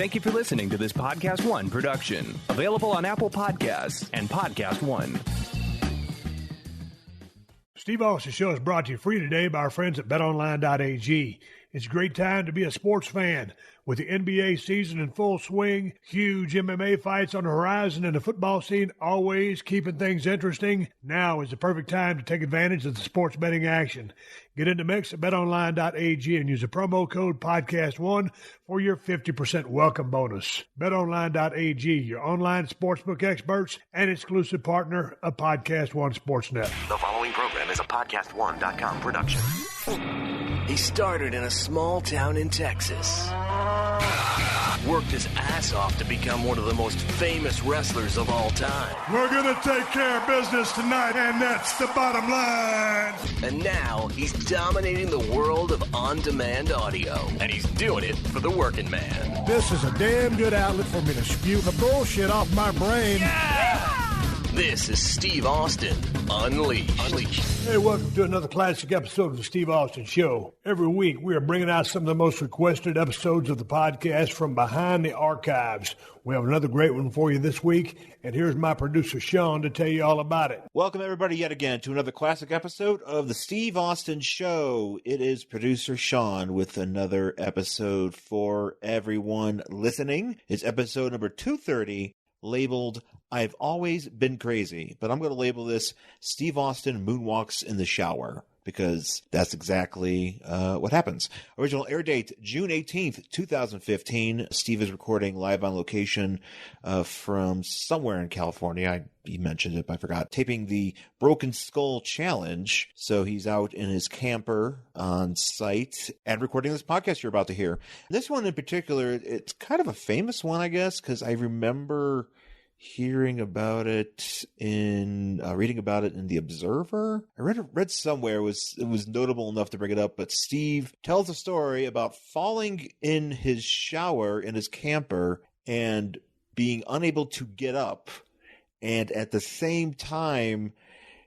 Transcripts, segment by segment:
Thank you for listening to this PodcastOne production. Available on Apple Podcasts and PodcastOne. Steve Austin Show is brought to you free today by our friends at betonline.ag. It's a great time to be a sports fan. With the NBA season in full swing, huge MMA fights on the horizon, and the football scene always keeping things interesting, now is the perfect time to take advantage of the sports betting action. Get in the mix at betonline.ag and use the promo code PodcastOne for your 50% welcome bonus. betonline.ag, your online sportsbook experts and exclusive partner of PodcastOne Sportsnet. The following program is a PodcastOne.com production. He started in a small town in Texas. Worked his ass off to become one of the most famous wrestlers of all time. We're going to take care of business tonight, and that's the bottom line. And now he's dominating the world of on-demand audio. And he's doing it for the working man. This is a damn good outlet for me to spew the bullshit off my brain. Yeah! This is Steve Austin Unleashed. Hey, welcome to another classic episode of the Steve Austin Show. Every week, we are bringing out some of the most requested episodes of the podcast from behind the archives. We have another great one for you this week, and here's my producer, Sean, to tell you all about it. Welcome, everybody, yet again to another classic episode of the Steve Austin Show. It is producer Sean with another episode for everyone listening. It's episode number 230. Labeled, I've Always Been Crazy, but I'm going to label this Steve Austin Moonwalks in the Shower, because that's exactly what happens. Original air date, June 18th, 2015. Steve is recording live on location from somewhere in California. He mentioned it, but I forgot. Taping the Broken Skull Challenge. So he's out in his camper on site and recording this podcast you're about to hear. This one in particular, it's kind of a famous one, I guess, because I remember hearing about it reading about it in The Observer. I read somewhere it was notable enough to bring it up, but Steve tells a story about falling in his shower in his camper and being unable to get up. And at the same time,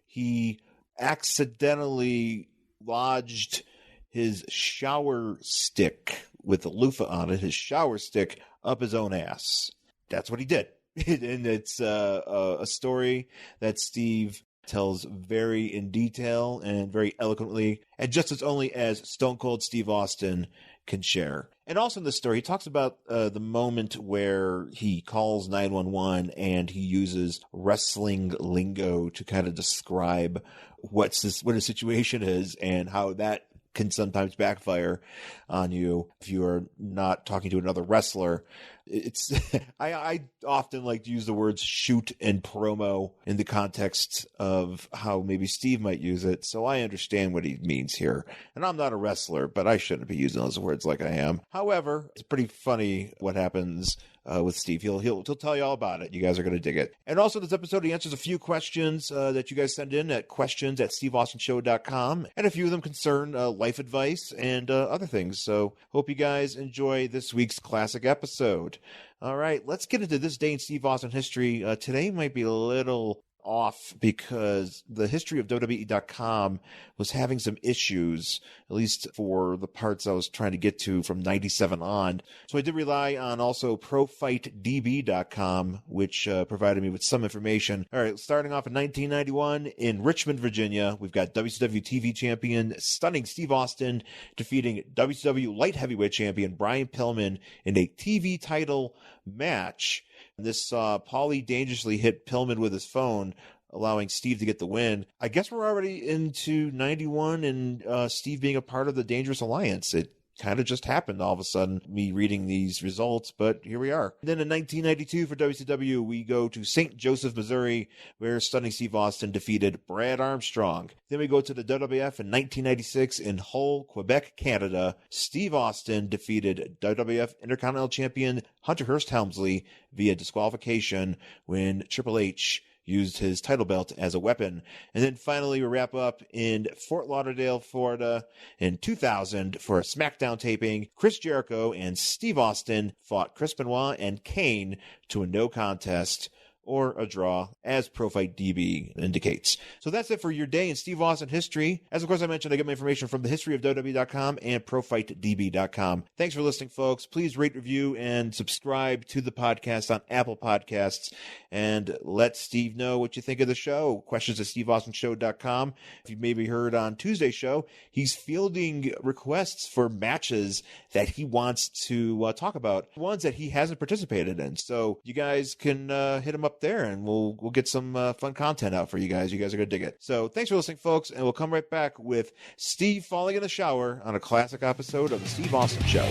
he accidentally lodged his shower stick with a loofah on it, his shower stick, up his own ass. That's what he did. And it's a story that Steve tells very in detail and very eloquently, and just as only as Stone Cold Steve Austin can share. And also in the story, he talks about the moment where he calls 911 and he uses wrestling lingo to kind of describe what his situation is and how that can sometimes backfire on you if you are not talking to another wrestler. It's I often like to use the words shoot and promo in the context of how maybe Steve might use it, so I understand what he means here. And I'm not a wrestler, but I shouldn't be using those words like I am. However, it's pretty funny what happens with Steve. He'll tell you all about it. You guys are going to dig it. And also this episode, he answers a few questions that you guys send in at questions@steveaustinshow.com. And a few of them concern life advice and other things. So hope you guys enjoy this week's classic episode. All right, let's get into this day in Steve Austin history. Today might be a little off because the history of WWE.com was having some issues, at least for the parts I was trying to get to from 97 on. So I did rely on also ProFightDB.com, which provided me with some information. All right, starting off in 1991 in Richmond, Virginia, we've got WCW TV champion Stunning Steve Austin defeating WCW Light Heavyweight champion Brian Pillman in a TV title match. This Paulie dangerously hit Pillman with his phone, allowing Steve to get the win. I guess we're already into 91 and Steve being a part of the Dangerous Alliance. It kind of just happened all of a sudden, me reading these results, but here we are. And then in 1992 for WCW, we go to St. Joseph, Missouri, where Stunning Steve Austin defeated Brad Armstrong. Then we go to the WWF in 1996 in Hull, Quebec, Canada. Steve Austin defeated WWF Intercontinental Champion Hunter Hearst Helmsley via disqualification when Triple H used his title belt as a weapon. And then finally, we wrap up in Fort Lauderdale, Florida in 2000 for a SmackDown taping. Chris Jericho and Steve Austin fought Chris Benoit and Kane to a no contest or a draw, as ProFightDB indicates. So that's it for your day in Steve Austin history. As of course I mentioned, I get my information from thehistoryofww.com and ProFightDB.com. Thanks for listening, folks. Please rate, review, and subscribe to the podcast on Apple Podcasts, and let Steve know what you think of the show. Questions at SteveAustinShow.com. If you maybe heard on Tuesday's show, he's fielding requests for matches that he wants to talk about, ones that he hasn't participated in. So you guys can hit him up there, and we'll get some fun content out for you guys. You guys are going to dig it. So thanks for listening, folks, and we'll come right back with Steve falling in the shower on a classic episode of The Steve Austin Show.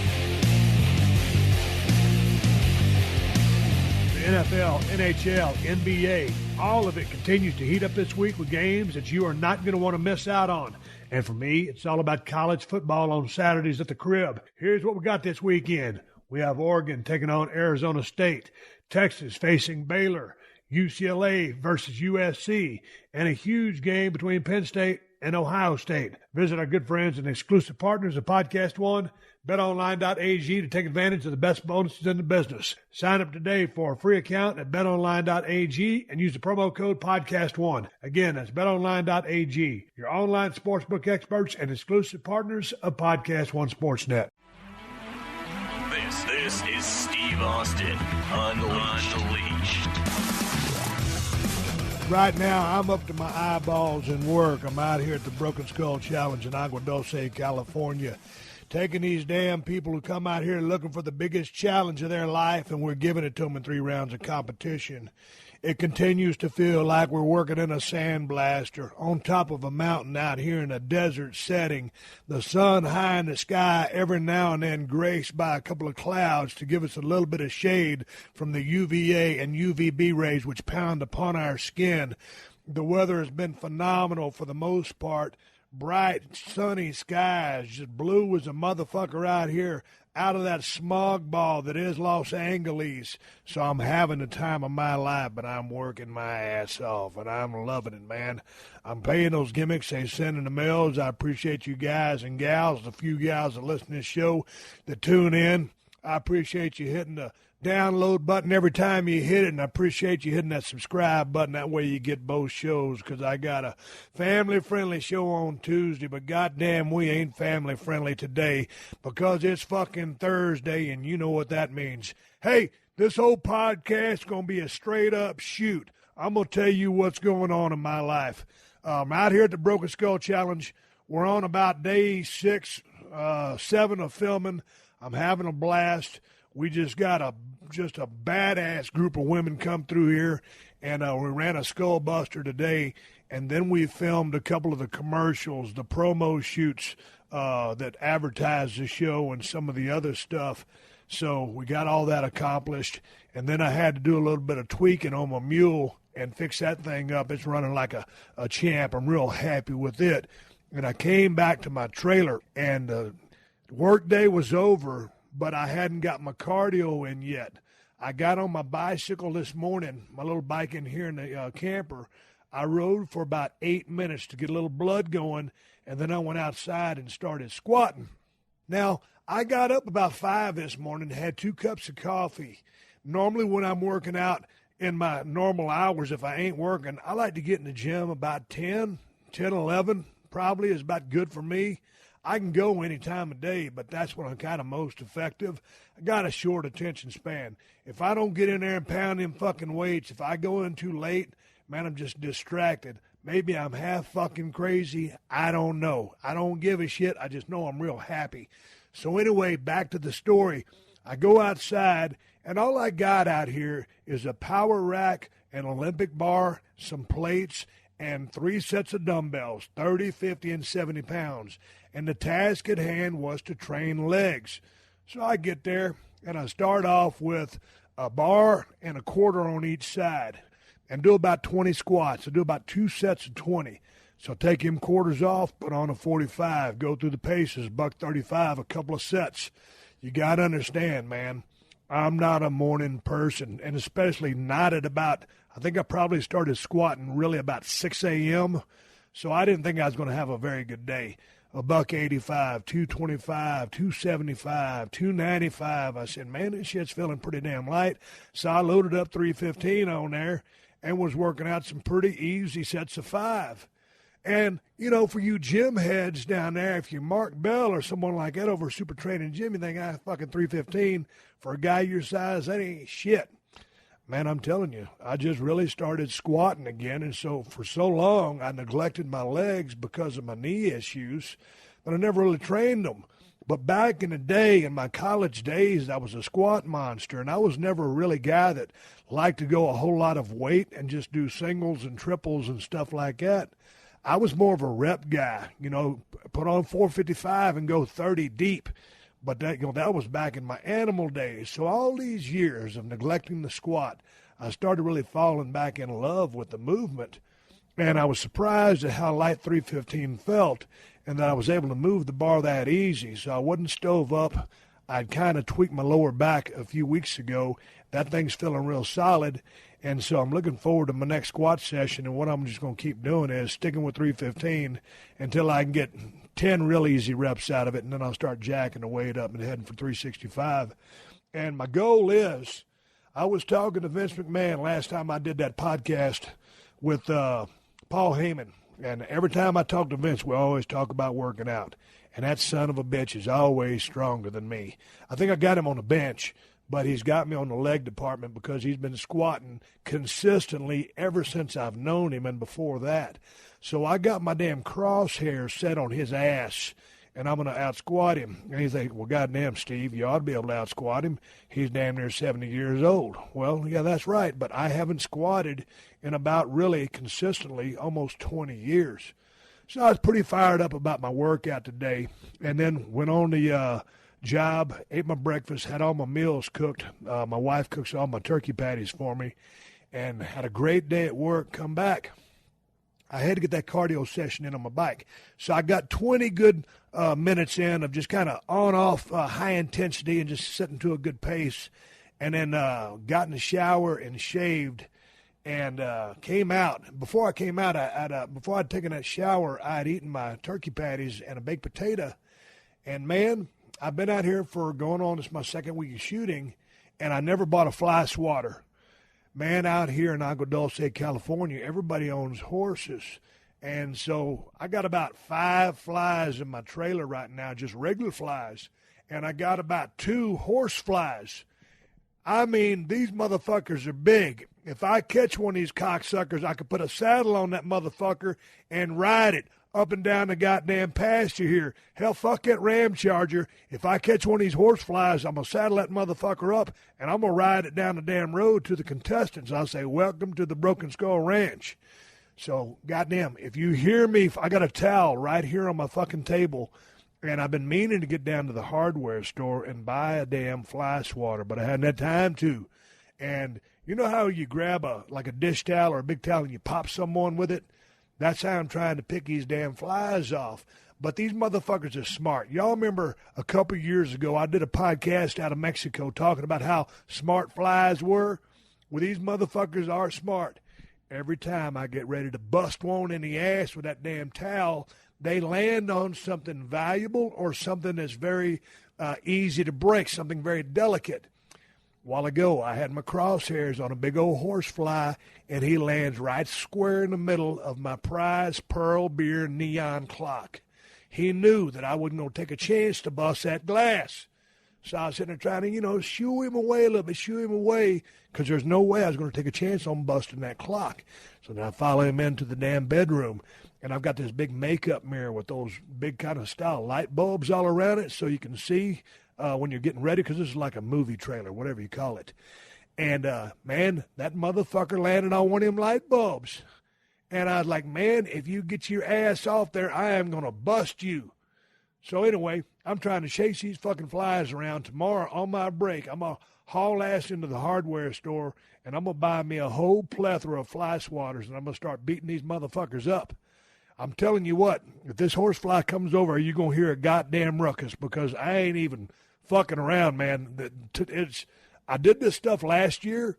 The NFL, NHL, NBA, all of it continues to heat up this week with games that you are not going to want to miss out on. And for me, it's all about college football on Saturdays at the crib. Here's what we got this weekend. We have Oregon taking on Arizona State, Texas facing Baylor, UCLA versus USC, and a huge game between Penn State and Ohio State. Visit our good friends and exclusive partners of PodcastOne, betonline.ag, to take advantage of the best bonuses in the business. Sign up today for a free account at betonline.ag and use the promo code PodcastOne. Again, that's betonline.ag, your online sportsbook experts and exclusive partners of PodcastOne Sportsnet. This is Steve Austin Unleashed. Right now, I'm up to my eyeballs in work. I'm out here at the Broken Skull Challenge in Agua Dulce, California, taking these damn people who come out here looking for the biggest challenge of their life, and we're giving it to them in 3 rounds of competition. It continues to feel like we're working in a sandblaster on top of a mountain out here in a desert setting. The sun high in the sky, every now and then graced by a couple of clouds to give us a little bit of shade from the UVA and UVB rays which pound upon our skin. The weather has been phenomenal for the most part. Bright, sunny skies, just blue as a motherfucker out here, out of that smog ball that is Los Angeles. So I'm having the time of my life, but I'm working my ass off, and I'm loving it, man. I'm paying those gimmicks they send in the mails. I appreciate you guys and gals, the few gals that listen to this show, that tune in. I appreciate you hitting the download button every time you hit it, and I appreciate you hitting that subscribe button. That way you get both shows, because I got a family-friendly show on Tuesday, but goddamn, we ain't family-friendly today because it's fucking Thursday, and you know what that means. Hey, this whole podcast going to be a straight-up shoot. I'm going to tell you what's going on in my life. Out here at the Broken Skull Challenge, we're on about day 6, 7 of filming. I'm having a blast. We just got a badass group of women come through here, and we ran a skull buster today, and then we filmed a couple of the commercials, the promo shoots that advertise the show and some of the other stuff. So we got all that accomplished, and then I had to do a little bit of tweaking on my mule and fix that thing up. It's running like a champ. I'm real happy with it. And I came back to my trailer, and the work day was over, but I hadn't got my cardio in yet. I got on my bicycle this morning, my little bike in here in the camper. I rode for about 8 minutes to get a little blood going, and then I went outside and started squatting. Now, I got up about 5 this morning, had 2 cups of coffee. Normally when I'm working out in my normal hours, if I ain't working, I like to get in the gym about 10, 11, probably is about good for me. I can go any time of day, but that's when I'm kind of most effective. I got a short attention span. If I don't get in there and pound them fucking weights, if I go in too late, man, I'm just distracted. Maybe I'm half fucking crazy. I don't know. I don't give a shit. I just know I'm real happy. So anyway, back to the story. I go outside, and all I got out here is a power rack, an Olympic bar, some plates, and 3 sets of dumbbells, 30, 50, and 70 pounds. And the task at hand was to train legs. So I get there, and I start off with a bar and a quarter on each side and do about 20 squats. I do about 2 sets of 20. So I take them quarters off, put on a 45, go through the paces, buck 35, a couple of sets. You got to understand, man, I'm not a morning person, and especially not at about, I think I probably started squatting really about 6 a.m., so I didn't think I was going to have a very good day. a $185, $225, $275, $295. I said, man, this shit's feeling pretty damn light. So I loaded up 315 on there and was working out some pretty easy sets of 5. And, you know, for you gym heads down there, if you're Mark Bell or someone like that over Super Training Gym, you think, fucking 315 for a guy your size, that ain't shit. Man, I'm telling you, I just really started squatting again, and so for so long I neglected my legs because of my knee issues, but I never really trained them. But back in the day, in my college days, I was a squat monster, and I was never really a guy that liked to go a whole lot of weight and just do singles and triples and stuff like that. I was more of a rep guy, you know, put on 455 and go 30 deep. But that, you know, that was back in my animal days. So all these years of neglecting the squat, I started really falling back in love with the movement. And I was surprised at how light 315 felt and that I was able to move the bar that easy. So I wasn't stove up. I'd kind of tweaked my lower back a few weeks ago. That thing's feeling real solid. And so I'm looking forward to my next squat session. And what I'm just going to keep doing is sticking with 315 until I can get 10 real easy reps out of it. And then I'll start jacking the weight up and heading for 365. And my goal is, I was talking to Vince McMahon last time I did that podcast with Paul Heyman. And every time I talk to Vince, we always talk about working out. And that son of a bitch is always stronger than me. I think I got him on the bench, but he's got me on the leg department because he's been squatting consistently ever since I've known him and before that. So I got my damn crosshairs set on his ass, and I'm going to out-squat him. And he's like, well, goddamn, Steve, you ought to be able to out-squat him. He's damn near 70 years old. Well, yeah, that's right, but I haven't squatted in about really consistently almost 20 years. So I was pretty fired up about my workout today, and then went on the job, ate my breakfast, had all my meals cooked. My wife cooks all my turkey patties for me, and had a great day at work. Come back, I had to get that cardio session in on my bike. So I got 20 good minutes in of just kind of on-off high intensity and just sitting to a good pace, and then got in the shower and shaved. And came out. Before I came out, before I'd taken that shower, I'd eaten my turkey patties and a baked potato. And, man, I've been out here for going on, this is my second week of shooting, and I never bought a fly swatter. Man, out here in Agua Dulce, California, everybody owns horses. And so I got about 5 flies in my trailer right now, just regular flies. And I got about 2 horse flies. I mean, these motherfuckers are big. If I catch one of these cocksuckers, I could put a saddle on that motherfucker and ride it up and down the goddamn pasture here. Hell, fuck that ram charger. If I catch one of these horse flies, I'm going to saddle that motherfucker up, and I'm going to ride it down the damn road to the contestants. I'll say, welcome to the Broken Skull Ranch. So, goddamn, if you hear me, I got a towel right here on my fucking table, and I've been meaning to get down to the hardware store and buy a damn fly swatter, but I hadn't had time to. And you know how you grab a dish towel or a big towel and you pop someone with it? That's how I'm trying to pick these damn flies off. But these motherfuckers are smart. Y'all remember a couple years ago I did a podcast out of Mexico talking about how smart flies were? Well, these motherfuckers are smart. Every time I get ready to bust one in the ass with that damn towel, they land on something valuable or something that's very easy to break, something very delicate. A while ago, I had my crosshairs on a big old horsefly, and he lands right square in the middle of my prize Pearl Beer neon clock. He knew that I wasn't going to take a chance to bust that glass. So I was sitting there trying to, shoo him away a little bit, because there's no way I was going to take a chance on busting that clock. So then I follow him into the damn bedroom, and I've got this big makeup mirror with those big kind of style light bulbs all around it so you can see when you're getting ready, because this is like a movie trailer, whatever you call it. And, man, that motherfucker landed on one of them light bulbs. And I was like, man, if you get your ass off there, I am going to bust you. So anyway, I'm trying to chase these fucking flies around. Tomorrow on my break, I'm going to haul ass into the hardware store, and I'm going to buy me a whole plethora of fly swatters, and I'm going to start beating these motherfuckers up. I'm telling you what, if this horsefly comes over, you're going to hear a goddamn ruckus, because I ain't even fucking around, man. I did this stuff last year,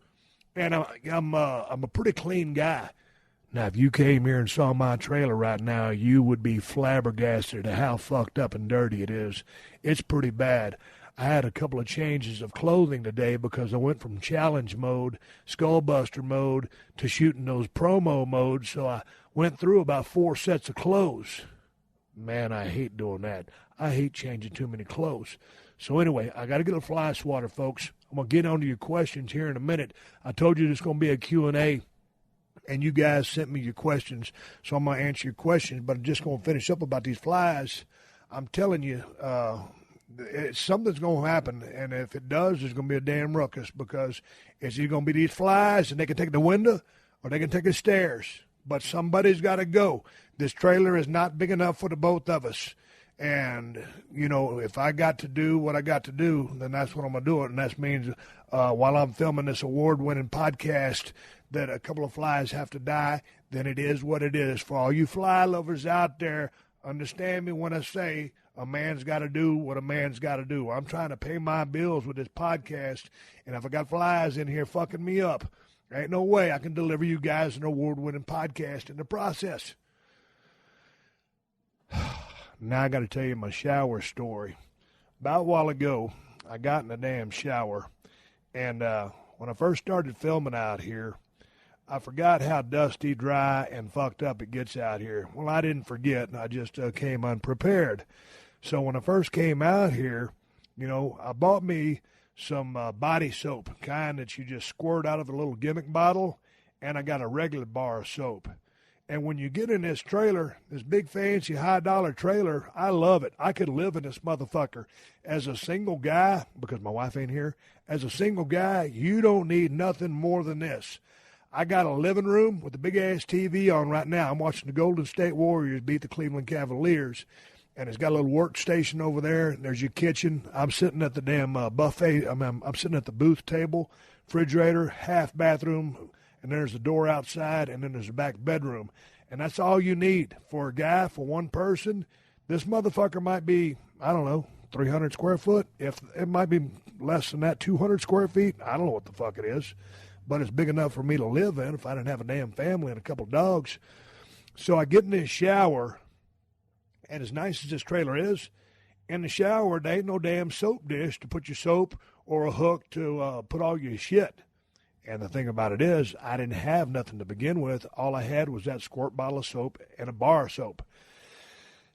and I'm a pretty clean guy. Now, if you came here and saw my trailer right now, you would be flabbergasted at how fucked up and dirty it is. It's pretty bad. I had a couple of changes of clothing today because I went from challenge mode, skullbuster mode, to shooting those promo modes, so I went through about 4 sets of clothes. Man, I hate doing that. I hate changing too many clothes. So anyway, I got to get a fly swatter, folks. I'm going to get on to your questions here in a minute. I told you there's going to be a Q&A, and you guys sent me your questions, so I'm going to answer your questions, but I'm just going to finish up about these flies. I'm telling you, something's going to happen, and if it does, there's going to be a damn ruckus, because it's either going to be these flies, and they can take the window, or they can take the stairs. But somebody's got to go. This trailer is not big enough for the both of us. And, you know, if I got to do what I got to do, then that's what I'm going to do it. And that means while I'm filming this award-winning podcast that a couple of flies have to die, then it is what it is. For all you fly lovers out there, understand me when I say a man's got to do what a man's got to do. I'm trying to pay my bills with this podcast, and if I got flies in here fucking me up, there ain't no way I can deliver you guys an award-winning podcast in the process. Now I got to tell you my shower story. About a while ago, I got in a damn shower, and when I first started filming out here, I forgot how dusty, dry, and fucked up it gets out here. Well, I didn't forget, and I just came unprepared. So when I first came out here, you know, I bought me some body soap, kind that you just squirt out of a little gimmick bottle, and I got a regular bar of soap. And when you get in this trailer, this big fancy high-dollar trailer, I love it. I could live in this motherfucker. As a single guy, because my wife ain't here, as a single guy, you don't need nothing more than this. I got a living room with a big-ass TV on right now. I'm watching the Golden State Warriors beat the Cleveland Cavaliers. And it's got a little workstation over there. And there's your kitchen. I'm sitting at the damn buffet. I'm sitting at the booth table, refrigerator, half bathroom, and there's a door outside, and then there's a back bedroom. And that's all you need for a guy, for one person. This motherfucker might be, I don't know, 300 square foot. If it might be less than that, 200 square feet. I don't know what the fuck it is. But it's big enough for me to live in if I didn't have a damn family and a couple dogs. So I get in this shower, and as nice as this trailer is, in the shower, there ain't no damn soap dish to put your soap or a hook to put all your shit. And the thing about it is, I didn't have nothing to begin with. All I had was that squirt bottle of soap and a bar of soap.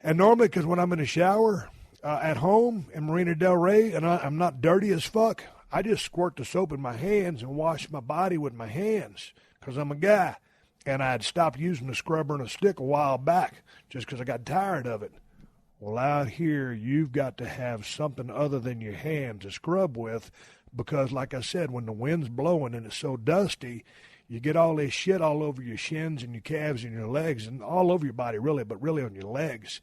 And normally, because when I'm in the shower at home in Marina Del Rey and I'm not dirty as fuck, I just squirt the soap in my hands and wash my body with my hands because I'm a guy. And I had stopped using the scrubber and a stick a while back just because I got tired of it. Well, out here, you've got to have something other than your hand to scrub with because, like I said, when the wind's blowing and it's so dusty, you get all this shit all over your shins and your calves and your legs and all over your body, really, but really on your legs.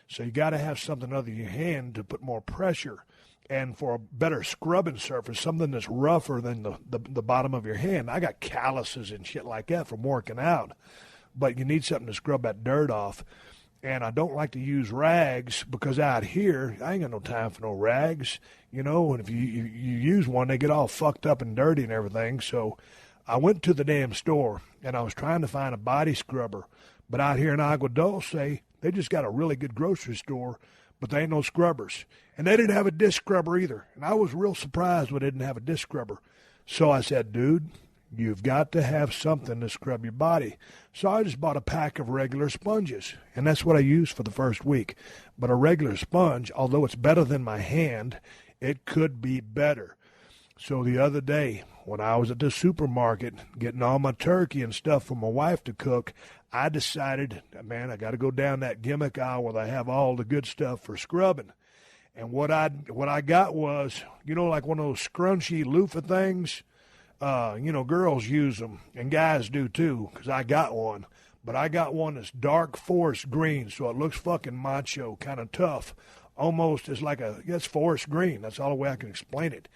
So you got to have something other than your hand to put more pressure. And for a better scrubbing surface, something that's rougher than the bottom of your hand. I got calluses and shit like that from working out. But you need something to scrub that dirt off. And I don't like to use rags because out here, I ain't got no time for no rags. You know, and if you use one, they get all fucked up and dirty and everything. So I went to the damn store, and I was trying to find a body scrubber. But out here in Agua Dulce, they just got a really good grocery store, but they ain't no scrubbers. And they didn't have a disc scrubber either. And I was real surprised when they didn't have a disc scrubber. So I said, dude, you've got to have something to scrub your body. So I just bought a pack of regular sponges. And that's what I used for the first week. But a regular sponge, although it's better than my hand, it could be better. So the other day, when I was at the supermarket getting all my turkey and stuff for my wife to cook, I decided, man, I got to go down that gimmick aisle where they have all the good stuff for scrubbing. And what I got was, you know, like one of those scrunchy loofah things. You know, girls use them, and guys do too, because I got one. But I got one that's dark forest green, so it looks fucking macho, kind of tough. Almost it's like it's forest green. That's all the way I can explain it.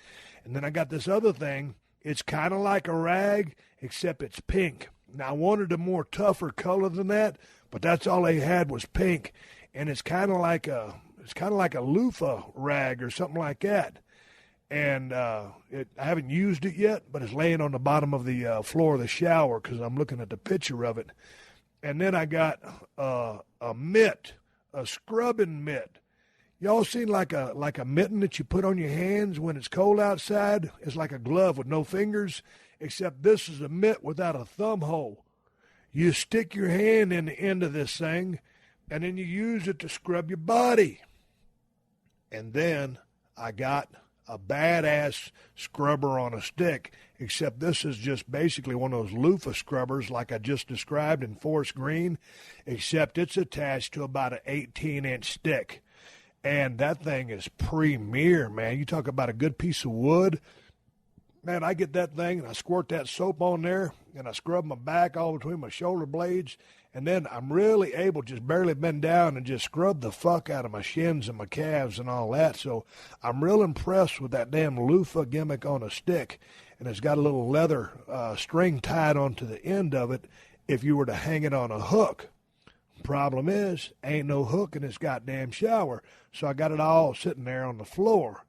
And then I got this other thing. It's kind of like a rag, except it's pink. Now, I wanted a more tougher color than that, but that's all they had was pink. And it's kind of like a loofah rag or something like that. And I haven't used it yet, but it's laying on the bottom of the floor of the shower because I'm looking at the picture of it. And then I got a mitt, a scrubbing mitt. Y'all seen like a mitten that you put on your hands when it's cold outside? It's like a glove with no fingers, except this is a mitt without a thumb hole. You stick your hand in the end of this thing, and then you use it to scrub your body. And then I got a badass scrubber on a stick, except this is just basically one of those loofah scrubbers like I just described in forest green, except it's attached to about an 18-inch stick. And that thing is premier, man. You talk about a good piece of wood. Man, I get that thing and I squirt that soap on there and I scrub my back all between my shoulder blades. And then I'm really able to just barely bend down and just scrub the fuck out of my shins and my calves and all that. So I'm real impressed with that damn loofah gimmick on a stick. And it's got a little leather string tied onto the end of it if you were to hang it on a hook. Problem is, ain't no hook in this goddamn shower. So I got it all sitting there on the floor.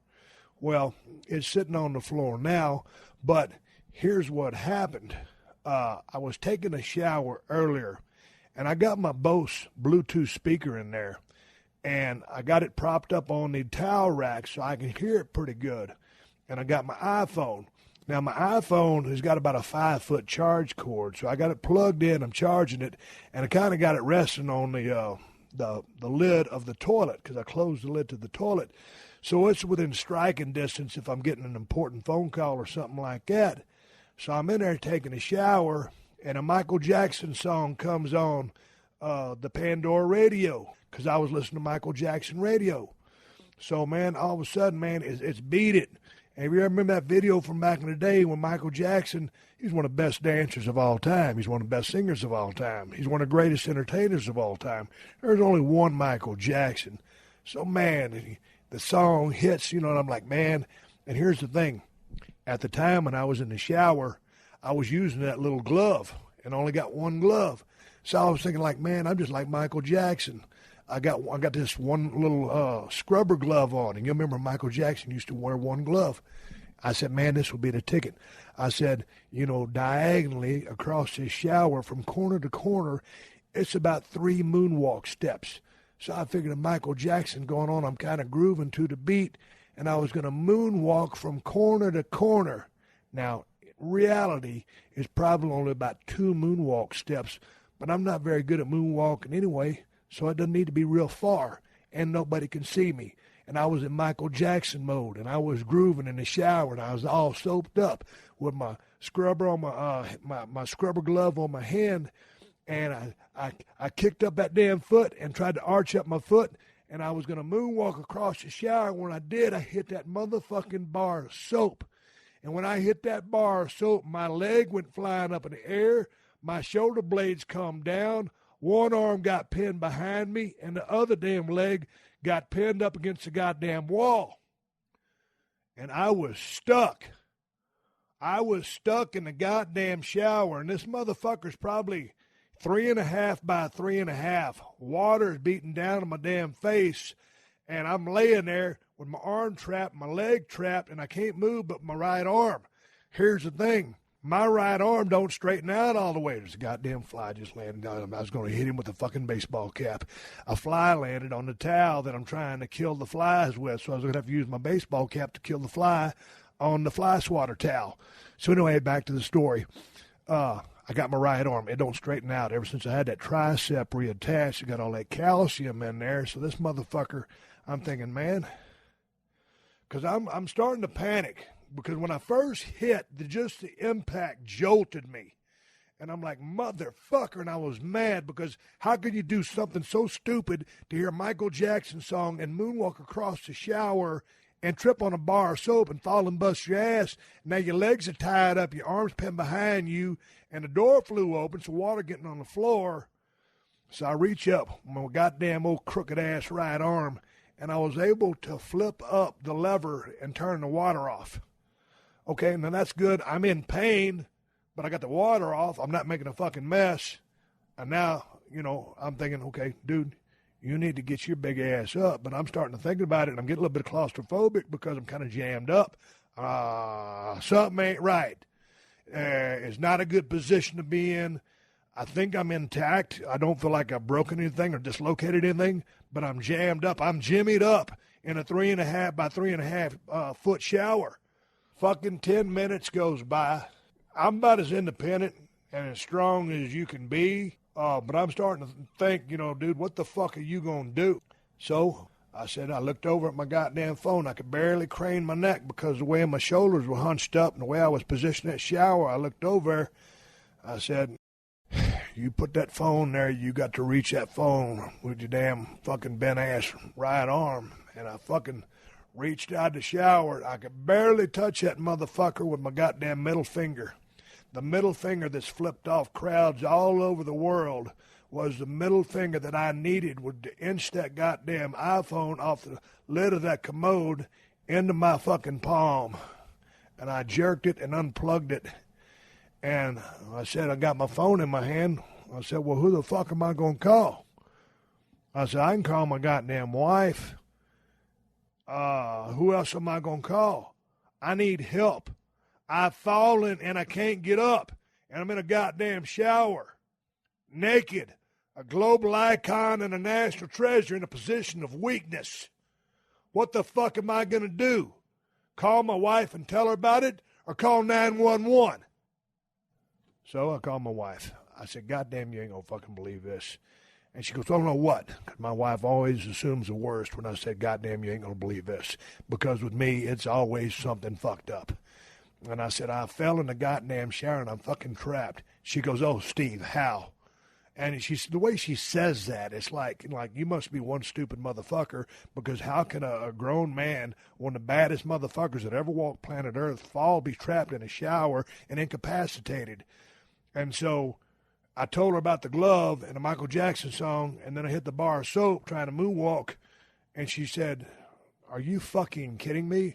Well, it's sitting on the floor now, but here's what happened. I was taking a shower earlier, and I got my Bose Bluetooth speaker in there, and I got it propped up on the towel rack so I can hear it pretty good. And I got my iPhone. Now, my iPhone has got about a 5-foot charge cord, so I got it plugged in, I'm charging it, and I kind of got it resting on the lid of the toilet because I closed the lid to the toilet. So it's within striking distance if I'm getting an important phone call or something like that. So I'm in there taking a shower, and a Michael Jackson song comes on the Pandora radio because I was listening to Michael Jackson radio. So, man, all of a sudden, man, it's Beat It. And if you ever remember that video from back in the day when Michael Jackson, he's one of the best dancers of all time. He's one of the best singers of all time. He's one of the greatest entertainers of all time. There's only one Michael Jackson. So, man, the song hits, and I'm like, man, and here's the thing. At the time when I was in the shower, I was using that little glove and only got one glove. So I was thinking like, man, I'm just like Michael Jackson. I got this one little scrubber glove on. And you remember Michael Jackson used to wear one glove. I said, man, this will be the ticket. I said, diagonally across this shower from corner to corner, it's about 3 moonwalk steps. So I figured if Michael Jackson going on, I'm kind of grooving to the beat, and I was going to moonwalk from corner to corner. Now, reality is probably only about 2 moonwalk steps, but I'm not very good at moonwalking anyway, so it doesn't need to be real far, and nobody can see me. And I was in Michael Jackson mode, and I was grooving in the shower, and I was all soaped up with my scrubber on my scrubber glove on my hand, and I kicked up that damn foot and tried to arch up my foot, and I was going to moonwalk across the shower. When I did, I hit that motherfucking bar of soap. And when I hit that bar of soap, my leg went flying up in the air, my shoulder blades come down, one arm got pinned behind me, and the other damn leg got pinned up against the goddamn wall. And I was stuck. I was stuck in the goddamn shower, and this motherfucker's probably 3.5 by 3.5. Water's beating down on my damn face, and I'm laying there with my arm trapped, my leg trapped, and I can't move but my right arm. Here's the thing. My right arm don't straighten out all the way. There's a goddamn fly just landed on him. I was going to hit him with a fucking baseball cap. A fly landed on the towel that I'm trying to kill the flies with, so I was going to have to use my baseball cap to kill the fly on the fly swatter towel. So anyway, back to the story. I got my right arm. It don't straighten out. Ever since I had that tricep reattached, I got all that calcium in there. So this motherfucker, I'm thinking, man, because I'm starting to panic. Because when I first hit, just the impact jolted me. And I'm like, motherfucker, and I was mad because how could you do something so stupid to hear a Michael Jackson song and moonwalk across the shower and trip on a bar of soap and fall and bust your ass? Now your legs are tied up, your arms pinned behind you, and the door flew open, so water getting on the floor. So I reach up my goddamn old crooked-ass right arm, and I was able to flip up the lever and turn the water off. Okay, now that's good. I'm in pain, but I got the water off. I'm not making a fucking mess. And now, I'm thinking, okay, dude, you need to get your big ass up. But I'm starting to think about it, and I'm getting a little bit claustrophobic because I'm kind of jammed up. Something ain't right. It's not a good position to be in. I think I'm intact. I don't feel like I've broken anything or dislocated anything, but I'm jammed up. I'm jimmied up in a 3.5 by 3.5 foot shower. Fucking 10 minutes goes by. I'm about as independent and as strong as you can be, but I'm starting to think, dude, what the fuck are you going to do? So I said, I looked over at my goddamn phone. I could barely crane my neck because the way my shoulders were hunched up and the way I was positioned in that shower. I looked over. I said, you put that phone there, you got to reach that phone with your damn fucking bent-ass right arm. And I fucking reached out the shower. I could barely touch that motherfucker with my goddamn middle finger. The middle finger that's flipped off crowds all over the world was the middle finger that I needed to inch that goddamn iPhone off the lid of that commode into my fucking palm. And I jerked it and unplugged it. And I said, I got my phone in my hand. I said, well, who the fuck am I going to call? I said, I can call my goddamn wife. Who else am I going to call? I need help. I've fallen and I can't get up. And I'm in a goddamn shower. Naked. A global icon and a national treasure in a position of weakness. What the fuck am I going to do? Call my wife and tell her about it? Or call 911? So I called my wife. I said, goddamn, you ain't going to fucking believe this. And she goes, I don't know what. 'Cause my wife always assumes the worst when I said, goddamn, you ain't going to believe this. Because with me, it's always something fucked up. And I said, I fell in the goddamn shower and I'm fucking trapped. She goes, oh, Steve, how? And the way she says that, it's like you must be one stupid motherfucker, because how can a grown man, one of the baddest motherfuckers that ever walked planet Earth, be trapped in a shower and incapacitated? And so I told her about the glove and a Michael Jackson song, and then I hit the bar of soap trying to moonwalk, and she said, are you fucking kidding me?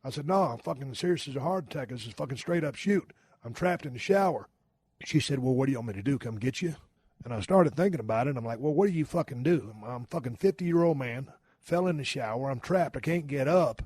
I said, no, I'm fucking serious as a heart attack. This is fucking straight up shoot. I'm trapped in the shower. She said, well, what do you want me to do, come get you? And I started thinking about it, and I'm like, well, what do you fucking do? I'm a fucking 50-year-old man, fell in the shower, I'm trapped, I can't get up.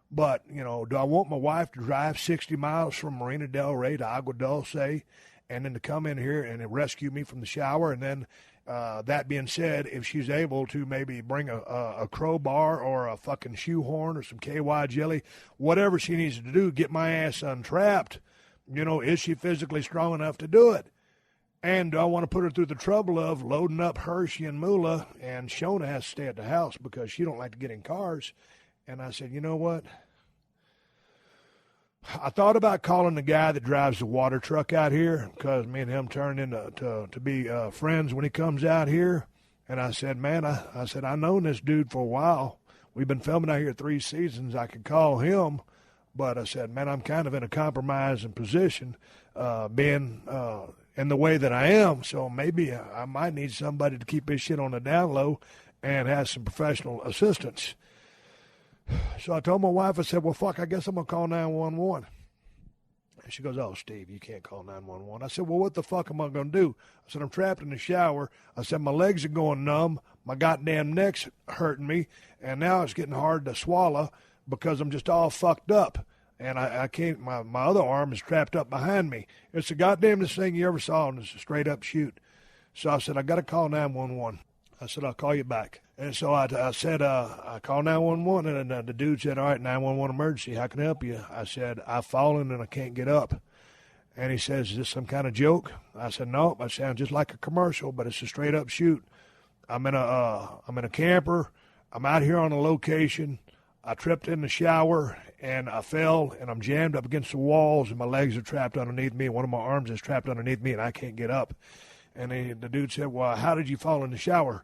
But, do I want my wife to drive 60 miles from Marina Del Rey to Agua Dulce and then to come in here and rescue me from the shower? And then, that being said, if she's able to maybe bring a crowbar or a fucking shoehorn or some KY jelly, whatever she needs to do, get my ass untrapped, is she physically strong enough to do it? And do I want to put her through the trouble of loading up Hershey and Moolah, and Shona has to stay at the house because she don't like to get in cars? And I said, you know what? I thought about calling the guy that drives the water truck out here, because me and him turned into to be friends when he comes out here. And I said, man, I've known this dude for a while. We've been filming out here 3 seasons. I could call him. But I said, man, I'm kind of in a compromising position, being in the way that I am. So maybe I might need somebody to keep this shit on the down low and have some professional assistance. So I told my wife, I said, well, fuck, I guess I'm going to call 911. And she goes, oh, Steve, you can't call 911. I said, well, what the fuck am I going to do? I said, I'm trapped in the shower. I said, my legs are going numb. My goddamn neck's hurting me. And now it's getting hard to swallow because I'm just all fucked up. And I can't, my other arm is trapped up behind me. It's the goddamnest thing you ever saw, and it's a straight up shoot. So I said, I got to call 911. I said, I'll call you back. And so I said, I called 911, and the dude said, all right, 911 emergency, how can I help you? I said, I've fallen and I can't get up. And he says, is this some kind of joke? I said, no, I sound just like a commercial, but it's a straight up shoot. I'm in a camper. I'm out here on a location. I tripped in the shower, and I fell, and I'm jammed up against the walls, and my legs are trapped underneath me. One of my arms is trapped underneath me, and I can't get up. And the dude said, well, how did you fall in the shower?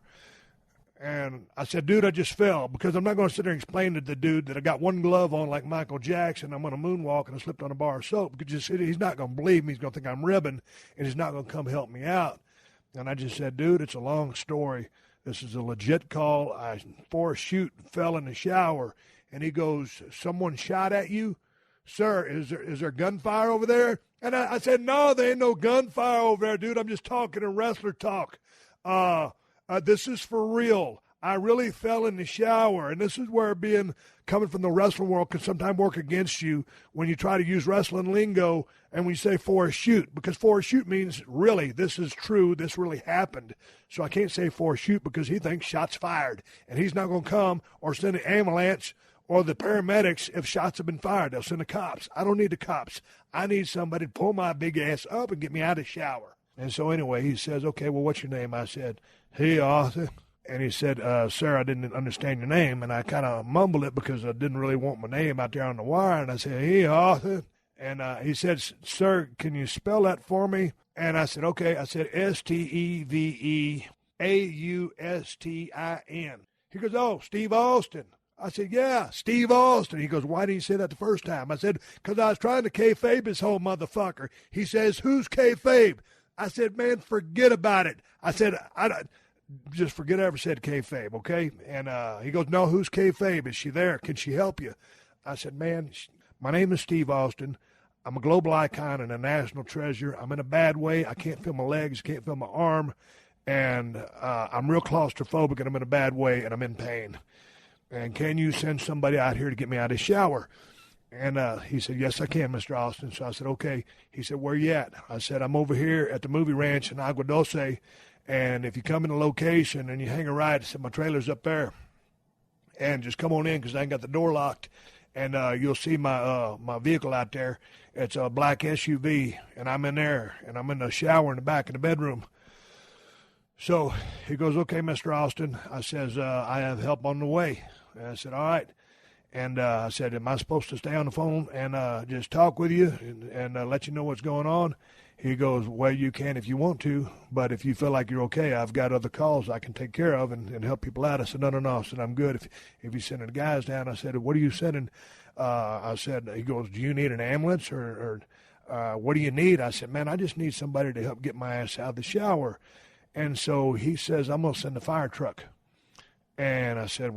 And I said, dude, I just fell, because I'm not going to sit there and explain to the dude that I got one glove on like Michael Jackson. I'm on a moonwalk, and I slipped on a bar of soap. Because he's not going to believe me. He's going to think I'm ribbing, and he's not going to come help me out. And I just said, dude, it's a long story. This is a legit call. I, for a shoot, fell in the shower. And he goes, someone shot at you? Sir, is there gunfire over there? And I said, no, there ain't no gunfire over there, dude. I'm just talking in wrestler talk. This is for real. I really fell in the shower. And this is where coming from the wrestling world can sometimes work against you when you try to use wrestling lingo and when you say for a shoot, because for a shoot means really, this is true, this really happened. So I can't say for a shoot because he thinks shots fired, and he's not going to come or send an ambulance or the paramedics if shots have been fired. They'll send the cops. I don't need the cops. I need somebody to pull my big ass up and get me out of the shower. And so anyway, he says, okay, well, what's your name? I said, hey, Arthur. And he said, sir, I didn't understand your name. And I kind of mumbled it because I didn't really want my name out there on the wire. And I said, hey, Arthur. And he said, sir, can you spell that for me? And I said, okay. I said, Steveaustin. He goes, oh, Steve Austin. I said, yeah, Steve Austin. He goes, why didn't you say that the first time? I said, because I was trying to kayfabe this whole motherfucker. He says, who's kayfabe? I said, man, forget about it. I said, just forget I ever said kayfabe, okay? And he goes, no, who's kayfabe? Is she there? Can she help you? I said, man, my name is Steve Austin. I'm a global icon and a national treasure. I'm in a bad way. I can't feel my legs, can't feel my arm, and I'm real claustrophobic, and I'm in a bad way, and I'm in pain. And can you send somebody out here to get me out of the shower? And he said, yes, I can, Mr. Austin. So I said, okay. He said, where you at? I said, I'm over here at the movie ranch in Agua Dulce. And if you come in the location and you hang a right, I said, my trailer's up there. And just come on in because I ain't got the door locked. And you'll see my vehicle out there. It's a black SUV, and I'm in there. And I'm in the shower in the back of the bedroom. So he goes, okay, Mr. Austin. I says, I have help on the way. And I said, all right. And I said, am I supposed to stay on the phone and just talk with you and let you know what's going on? He goes, well, you can if you want to, but if you feel like you're okay, I've got other calls I can take care of and help people out. I said, no. I said, I'm good. If you're sending guys down, I said, what are you sending? I said, he goes, do you need an ambulance or what do you need? I said, man, I just need somebody to help get my ass out of the shower. And so he says, I'm going to send a fire truck. And I said,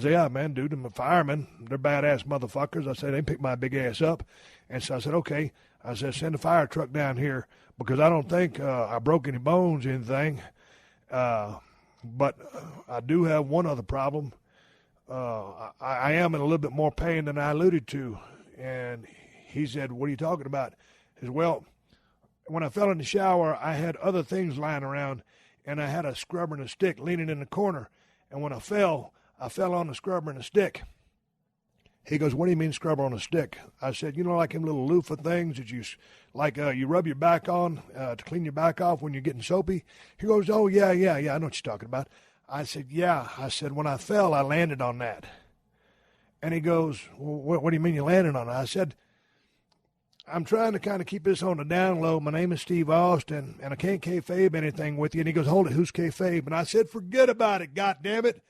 yeah, man, dude, I'm a fireman. They're badass motherfuckers. I said, they pick my big ass up. And so I said, okay. I said, send a fire truck down here because I don't think I broke any bones or anything. But I do have one other problem. I am in a little bit more pain than I alluded to. And he said, what are you talking about? He said, well, when I fell in the shower, I had other things lying around, and I had a scrubber and a stick leaning in the corner. And when I fell on the scrubber and a stick. He goes, what do you mean scrubber on a stick? I said, you know, like them little loofah things that you rub your back on to clean your back off when you're getting soapy? He goes, oh, yeah, I know what you're talking about. I said, yeah. I said, when I fell, I landed on that. And he goes, well, what do you mean you landed on it? I said, I'm trying to kind of keep this on the down low. My name is Steve Austin, and I can't kayfabe anything with you. And he goes, hold it, who's kayfabe? And I said, forget about it, goddammit.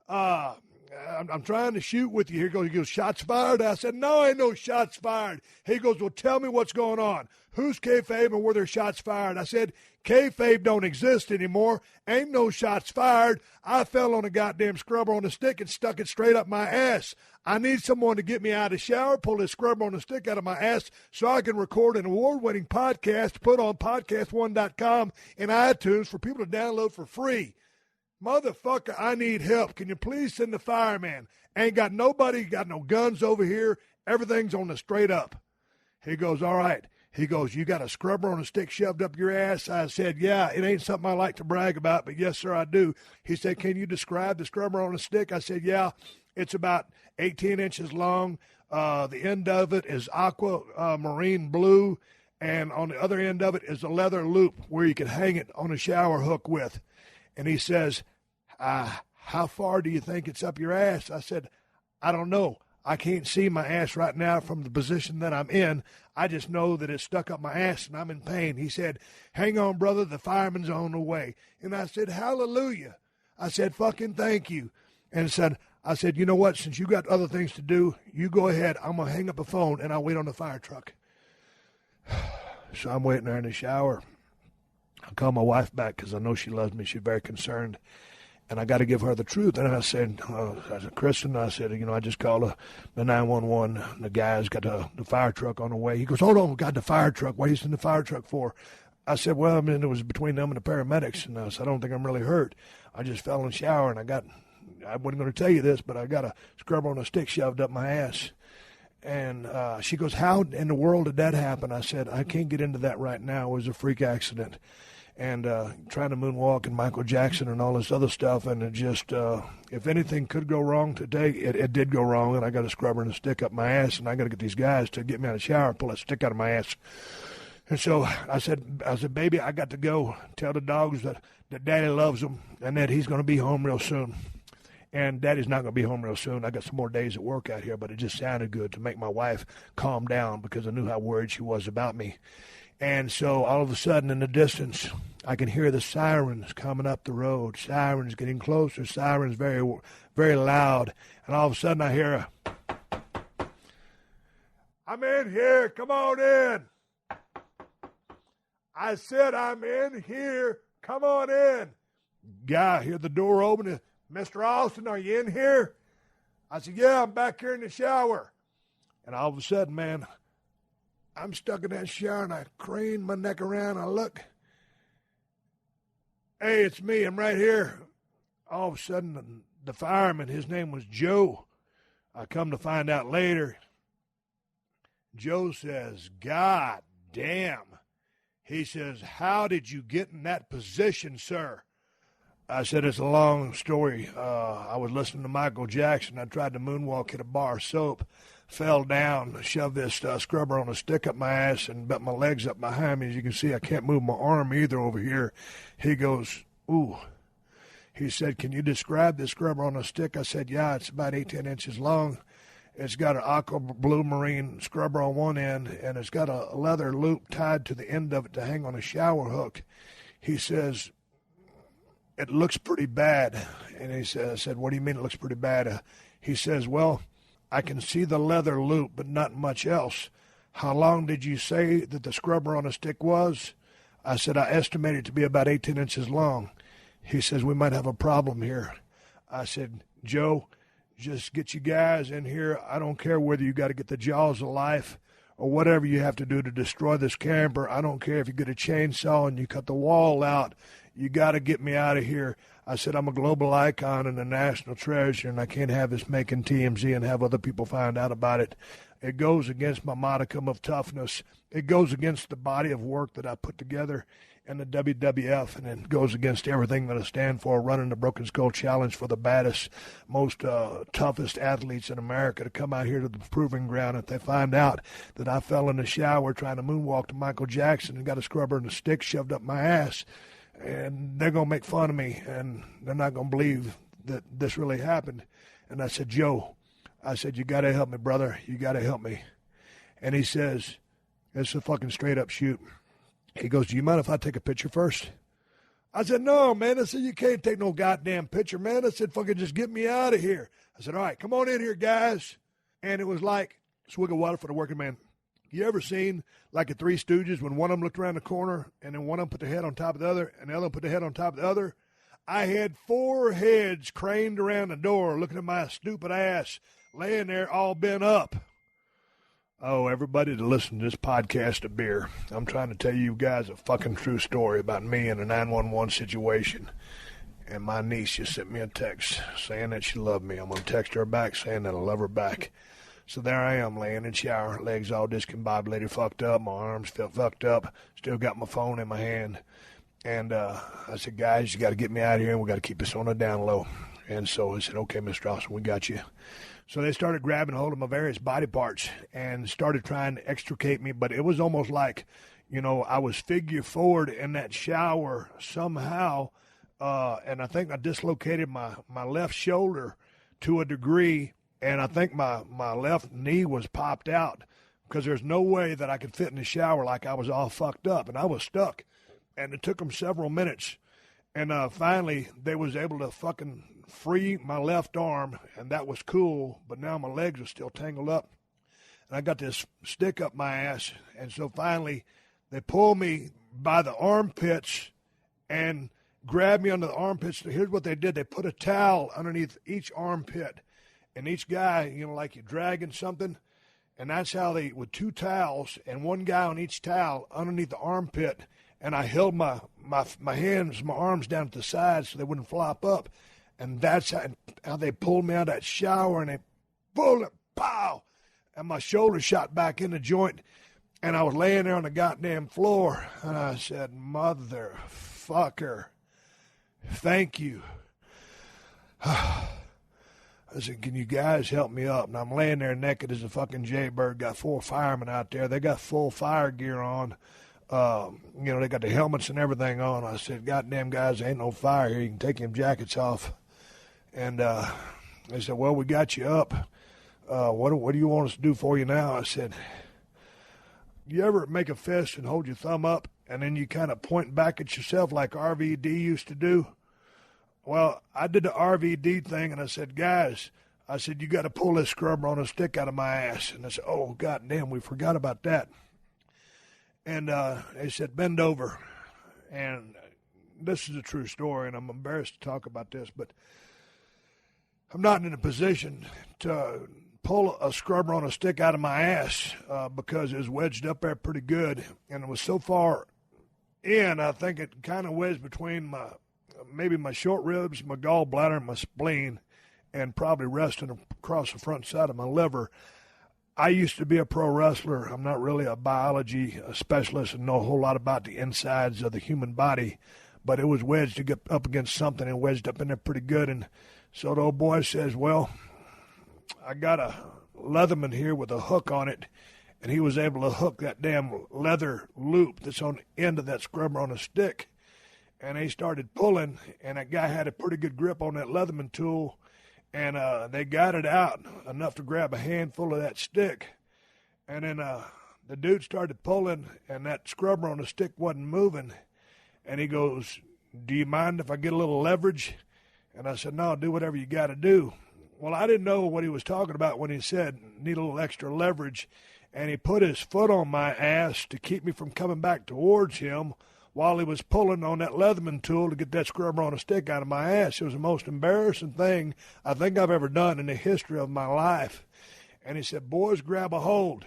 I'm trying to shoot with you. He goes, shots fired? I said, no, ain't no shots fired. He goes, well, tell me what's going on. Who's kayfabe and were there shots fired? I said, kayfabe don't exist anymore. Ain't no shots fired. I fell on a goddamn scrubber on a stick and stuck it straight up my ass. I need someone to get me out of the shower, pull this scrubber on a stick out of my ass so I can record an award-winning podcast to put on PodcastOne.com and iTunes for people to download for free. Motherfucker, I need help. Can you please send the fireman? Ain't got nobody, got no guns over here. Everything's on the straight up. He goes, all right. He goes, you got a scrubber on a stick shoved up your ass? I said, yeah, it ain't something I like to brag about, but yes, sir, I do. He said, can you describe the scrubber on a stick? I said, yeah, it's about 18 inches long. The end of it is aqua marine blue, and on the other end of it is a leather loop where you can hang it on a shower hook with. And he says, how far do you think it's up your ass? I said, I don't know. I can't see my ass right now from the position that I'm in. I just know that it's stuck up my ass and I'm in pain. He said, hang on, brother, the fireman's on the way. And I said, hallelujah. I said, fucking thank you. And I said, you know what? Since you got other things to do, you go ahead. I'm going to hang up the phone and I'll wait on the fire truck. So I'm waiting there in the shower. I call my wife back because I know she loves me. She's very concerned. And I got to give her the truth. And I said, Kristen, I said, I just called the 911. The guy's got the fire truck on the way. He goes, hold on, got the fire truck. What are you sending the fire truck for? I said, well, I mean, it was between them and the paramedics. And I said, I don't think I'm really hurt. I just fell in the shower, and I wasn't going to tell you this, but I got a scrubber on a stick shoved up my ass. And she goes, how in the world did that happen? I said, I can't get into that right now. It was a freak accident. And trying to moonwalk and Michael Jackson and all this other stuff. And it just, if anything could go wrong today, it did go wrong. And I got a scrubber and a stick up my ass. And I got to get these guys to get me out of the shower and pull that stick out of my ass. And so I said, baby, I got to go tell the dogs that Daddy loves them and that he's going to be home real soon. And Daddy's not going to be home real soon. I got some more days at work out here, but it just sounded good to make my wife calm down because I knew how worried she was about me. And so all of a sudden in the distance, I can hear the sirens coming up the road, sirens getting closer, sirens very, very loud. And all of a sudden I hear I'm in here, come on in. I said, I'm in here, come on in. Guy, hear the door open. Mr. Austin, are you in here? I said, yeah, I'm back here in the shower. And all of a sudden, man, I'm stuck in that shower, and I crane my neck around. I look. Hey, it's me. I'm right here. All of a sudden, the fireman, his name was Joe. I come to find out later. Joe says, God damn. He says, how did you get in that position, sir? I said, it's a long story. I was listening to Michael Jackson. I tried to moonwalk, hit a bar of soap, fell down, shoved this scrubber on a stick up my ass and bent my legs up behind me. As you can see, I can't move my arm either over here. He goes, ooh. He said, can you describe this scrubber on a stick? I said, yeah, it's about 18 inches long. It's got an aqua blue marine scrubber on one end, and it's got a leather loop tied to the end of it to hang on a shower hook. He says, it looks pretty bad. And I said, what do you mean it looks pretty bad? He says, well, I can see the leather loop, but not much else. How long did you say that the scrubber on a stick was? I said, I estimate it to be about 18 inches long. He says, we might have a problem here. I said, Joe, just get you guys in here. I don't care whether you got to get the jaws of life or whatever you have to do to destroy this camper. I don't care if you get a chainsaw and you cut the wall out. You got to get me out of here. I said, I'm a global icon and a national treasure, and I can't have this making TMZ and have other people find out about it. It goes against my modicum of toughness. It goes against the body of work that I put together in the WWF, and it goes against everything that I stand for, running the Broken Skull Challenge for the baddest, most toughest athletes in America to come out here to the proving ground. If they find out that I fell in the shower trying to moonwalk to Michael Jackson and got a scrubber and a stick shoved up my ass, and they're going to make fun of me, and they're not going to believe that this really happened. And I said, Joe, I said, you got to help me, brother. You got to help me. And he says, it's a fucking straight-up shoot. He goes, do you mind if I take a picture first? I said, no, man. I said, you can't take no goddamn picture, man. I said, fucking just get me out of here. I said, all right, come on in here, guys. And it was like a swig of water for the working man. You ever seen like the Three Stooges when one of them looked around the corner and then one of them put their head on top of the other and the other one put their head on top of the other? I had 4 heads craned around the door looking at my stupid ass laying there all bent up. Oh, everybody to listen to this podcast of beer. I'm trying to tell you guys a fucking true story about me in a 911 situation. And my niece just sent me a text saying that she loved me. I'm going to text her back saying that I love her back. So there I am laying in the shower, legs all discombobulated, fucked up. My arms felt fucked up. Still got my phone in my hand. And I said, guys, you got to get me out of here, and we got to keep this on the down low. And so I said, okay, Mr. Austin, we got you. So they started grabbing hold of my various body parts and started trying to extricate me. But it was almost like, you know, I was figure forward in that shower somehow. And I think I dislocated my left shoulder to a degree. And I think my left knee was popped out because there's no way that I could fit in the shower like I was all fucked up. And I was stuck. And it took them several minutes. And finally, they was able to fucking free my left arm, and that was cool. But now my legs are still tangled up. And I got this stick up my ass. And so finally, they pulled me by the armpits and grabbed me under the armpits. Here's what they did. They put a towel underneath each armpit. And each guy, you know, like you're dragging something. And that's how they, with 2 towels and 1 guy on each towel underneath the armpit. and I held my hands, my arms down at the sides so they wouldn't flop up. And that's how they pulled me out of that shower, and they pulled it, pow, and my shoulder shot back in the joint, and I was laying there on the goddamn floor, and I said, motherfucker, thank you. I said, can you guys help me up? And I'm laying there naked as a fucking jaybird. Got 4 firemen out there. They got full fire gear on. They got the helmets and everything on. I said, goddamn guys, there ain't no fire here. You can take them jackets off. And they said, well, we got you up. What do you want us to do for you now? I said, you ever make a fist and hold your thumb up and then you kind of point back at yourself like RVD used to do? Well, I did the RVD thing, and I said, guys, you got to pull this scrubber on a stick out of my ass. And I said, oh, goddamn, we forgot about that. And they said, bend over. And this is a true story, and I'm embarrassed to talk about this, but I'm not in a position to pull a scrubber on a stick out of my ass because it was wedged up there pretty good. And it was so far in, I think it kind of wedged between maybe my short ribs, my gallbladder, and my spleen, and probably resting across the front side of my liver. I used to be a pro wrestler. I'm not really a biology specialist and know a whole lot about the insides of the human body, but it was wedged to get up against something and wedged up in there pretty good. And so the old boy says, well, I got a Leatherman here with a hook on it, and he was able to hook that damn leather loop that's on the end of that scrubber on a stick. And they started pulling, and that guy had a pretty good grip on that Leatherman tool, and they got it out enough to grab a handful of that stick. And then the dude started pulling, and that scrubber on the stick wasn't moving. And he goes, do you mind if I get a little leverage? And I said, no, do whatever you got to do. Well, I didn't know what he was talking about when he said need a little extra leverage. And he put his foot on my ass to keep me from coming back towards him while he was pulling on that Leatherman tool to get that scrubber on a stick out of my ass. It was the most embarrassing thing I think I've ever done in the history of my life. And he said, boys, grab a hold.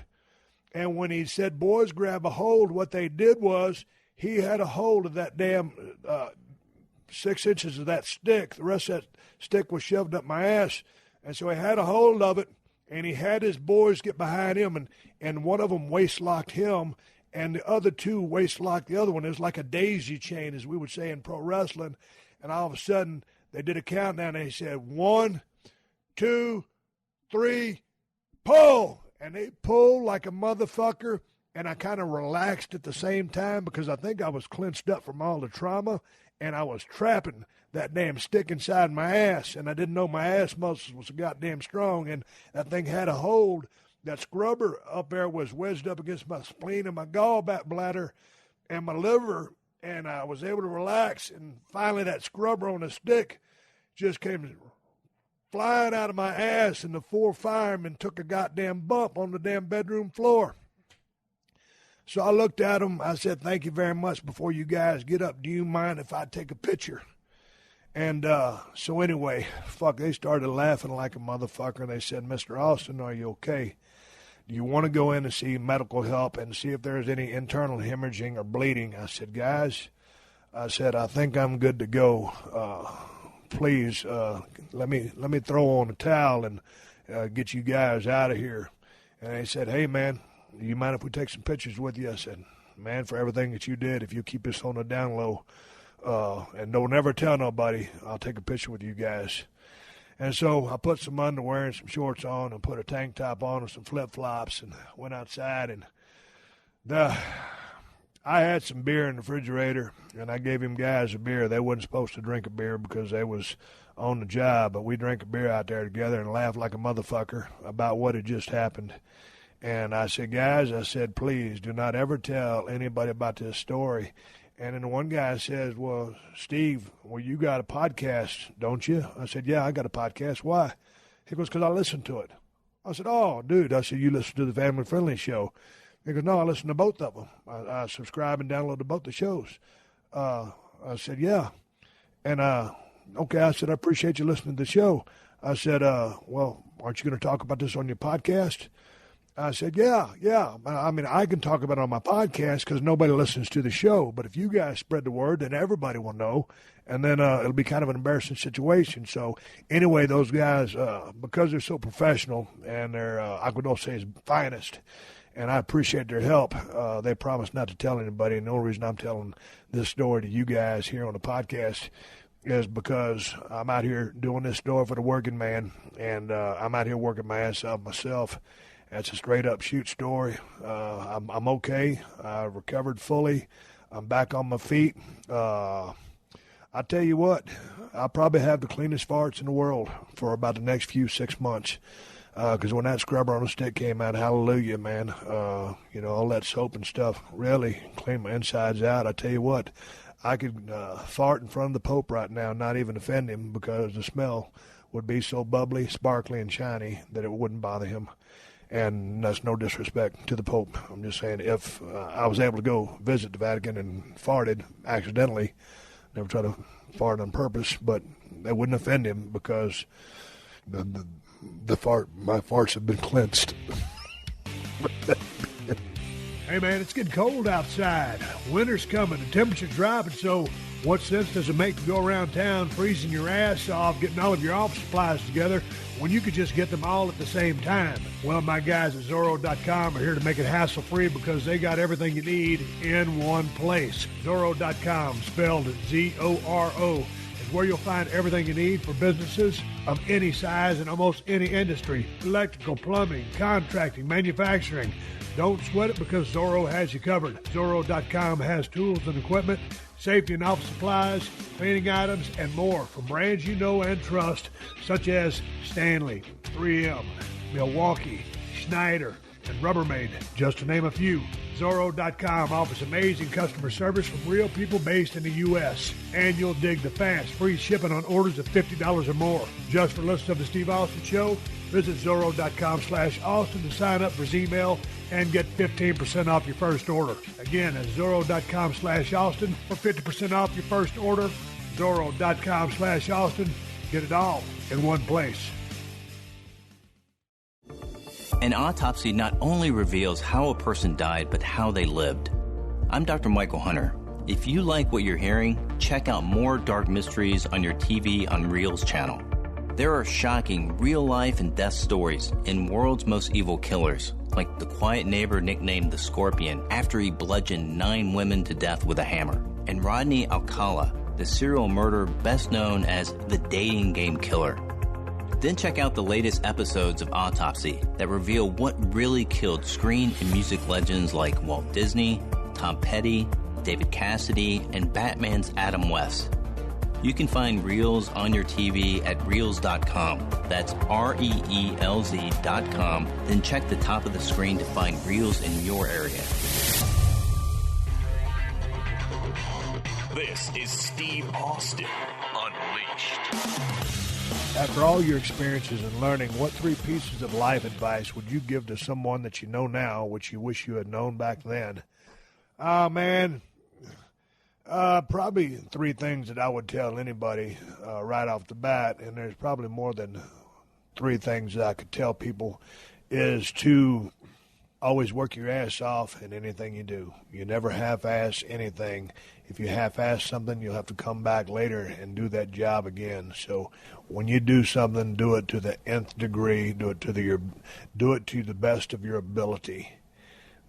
And when he said, boys, grab a hold, what they did was he had a hold of that damn 6 inches of that stick. The rest of that stick was shoved up my ass. And so he had a hold of it, and he had his boys get behind him, and one of them waist-locked him, and the other two waist-locked the other one. It was like a daisy chain, as we would say in pro wrestling. And all of a sudden, they did a countdown, and they said, 1, 2, 3, pull! And they pulled like a motherfucker, and I kind of relaxed at the same time because I think I was clenched up from all the trauma, and I was trapping that damn stick inside my ass, and I didn't know my ass muscles was so goddamn strong, and that thing had a hold. That scrubber up there was wedged up against my spleen and my gallbladder and my liver, and I was able to relax, and finally that scrubber on the stick just came flying out of my ass, and the 4 firemen took a goddamn bump on the damn bedroom floor. So I looked at them. I said, thank you very much. Before you guys get up, do you mind if I take a picture? And so anyway, they started laughing like a motherfucker. They said, Mr. Austin, are you okay? Do you want to go in and see medical help and see if there's any internal hemorrhaging or bleeding? I said, guys, I think I'm good to go. Please, let me throw on a towel and get you guys out of here. And they said, hey, man, do you mind if we take some pictures with you? I said, man, for everything that you did, if you keep this on the down low, and don't ever tell nobody, I'll take a picture with you guys. And so I put some underwear and some shorts on and put a tank top on and some flip-flops and went outside. And I had some beer in the refrigerator, and I gave them guys a beer. They wasn't supposed to drink a beer because they was on the job, but we drank a beer out there together and laughed like a motherfucker about what had just happened. And I said, guys, please do not ever tell anybody about this story. And then the one guy says, well, Steve, you got a podcast, don't you? I said, yeah, I got a podcast. Why? He goes, because I listen to it. I said, oh, dude. I said, you listen to the Family Friendly Show? He goes, no, I listen to both of them. I subscribe and download to both the shows. I said, yeah. And, okay, I said, I appreciate you listening to the show. I said, well, aren't you going to talk about this on your podcast? I said, yeah. I mean, I can talk about it on my podcast because nobody listens to the show. But if you guys spread the word, then everybody will know. And then it'll be kind of an embarrassing situation. So anyway, those guys, because they're so professional and they're Aguadulce's finest, and I appreciate their help, they promised not to tell anybody. And the only reason I'm telling this story to you guys here on the podcast is because I'm out here doing this story for the working man, and I'm out here working my ass off myself. That's a straight-up shoot story. I'm okay. I recovered fully. I'm back on my feet. I tell you what, I'll probably have the cleanest farts in the world for about the next 6 months. Because when that scrubber on the stick came out, hallelujah, man. All that soap and stuff really cleaned my insides out. I tell you what, I could fart in front of the Pope right now and not even offend him because the smell would be so bubbly, sparkly, and shiny that it wouldn't bother him. And that's no disrespect to the Pope. I'm just saying if I was able to go visit the Vatican and farted accidentally, never try to fart on purpose, but that wouldn't offend him because my farts have been cleansed. Hey, man, it's getting cold outside. Winter's coming. The temperature's dropping, so what sense does it make to go around town freezing your ass off, getting all of your office supplies together when you could just get them all at the same time? Well, my guys at Zorro.com are here to make it hassle-free because they got everything you need in one place. Zorro.com, spelled Zoro, is where you'll find everything you need for businesses of any size in almost any industry. Electrical, plumbing, contracting, manufacturing. Don't sweat it because Zorro has you covered. Zorro.com has tools and equipment, safety and office supplies, cleaning items, and more from brands you know and trust, such as Stanley, 3M, Milwaukee, Schneider, and Rubbermaid, just to name a few. Zorro.com offers amazing customer service from real people based in the U.S. And you'll dig the fast, free shipping on orders of $50 or more. Just for listeners of the Steve Austin Show, visit Zorro.com/Austin to sign up for Z-Mail and get 15% off your first order. Again, that's Zorro.com/Austin for 50% off your first order. Zorro.com/Austin. Get it all in one place. An autopsy not only reveals how a person died, but how they lived. I'm Dr. Michael Hunter. If you like what you're hearing, check out more dark mysteries on your TV on Reel's channel. There are shocking real-life and death stories in World's Most Evil Killers, like the quiet neighbor nicknamed the Scorpion after he bludgeoned 9 women to death with a hammer, and Rodney Alcala, the serial murderer best known as the dating game killer. Then check out the latest episodes of Autopsy that reveal what really killed screen and music legends like Walt Disney, Tom Petty, David Cassidy, and Batman's Adam West. You can find Reels on your TV at Reels.com. That's REELZ.com. Then check the top of the screen to find Reels in your area. This is Steve Austin Unleashed. After all your experiences and learning, what 3 pieces of life advice would you give to someone that you know now, which you wish you had known back then? Probably 3 things that I would tell anybody right off the bat, and there's probably more than 3 things that I could tell people, is to always work your ass off in anything you do. You never half-ass anything. If you half-ass something, you'll have to come back later and do that job again. So when you do something, do it to the nth degree. Do it to the best of your ability.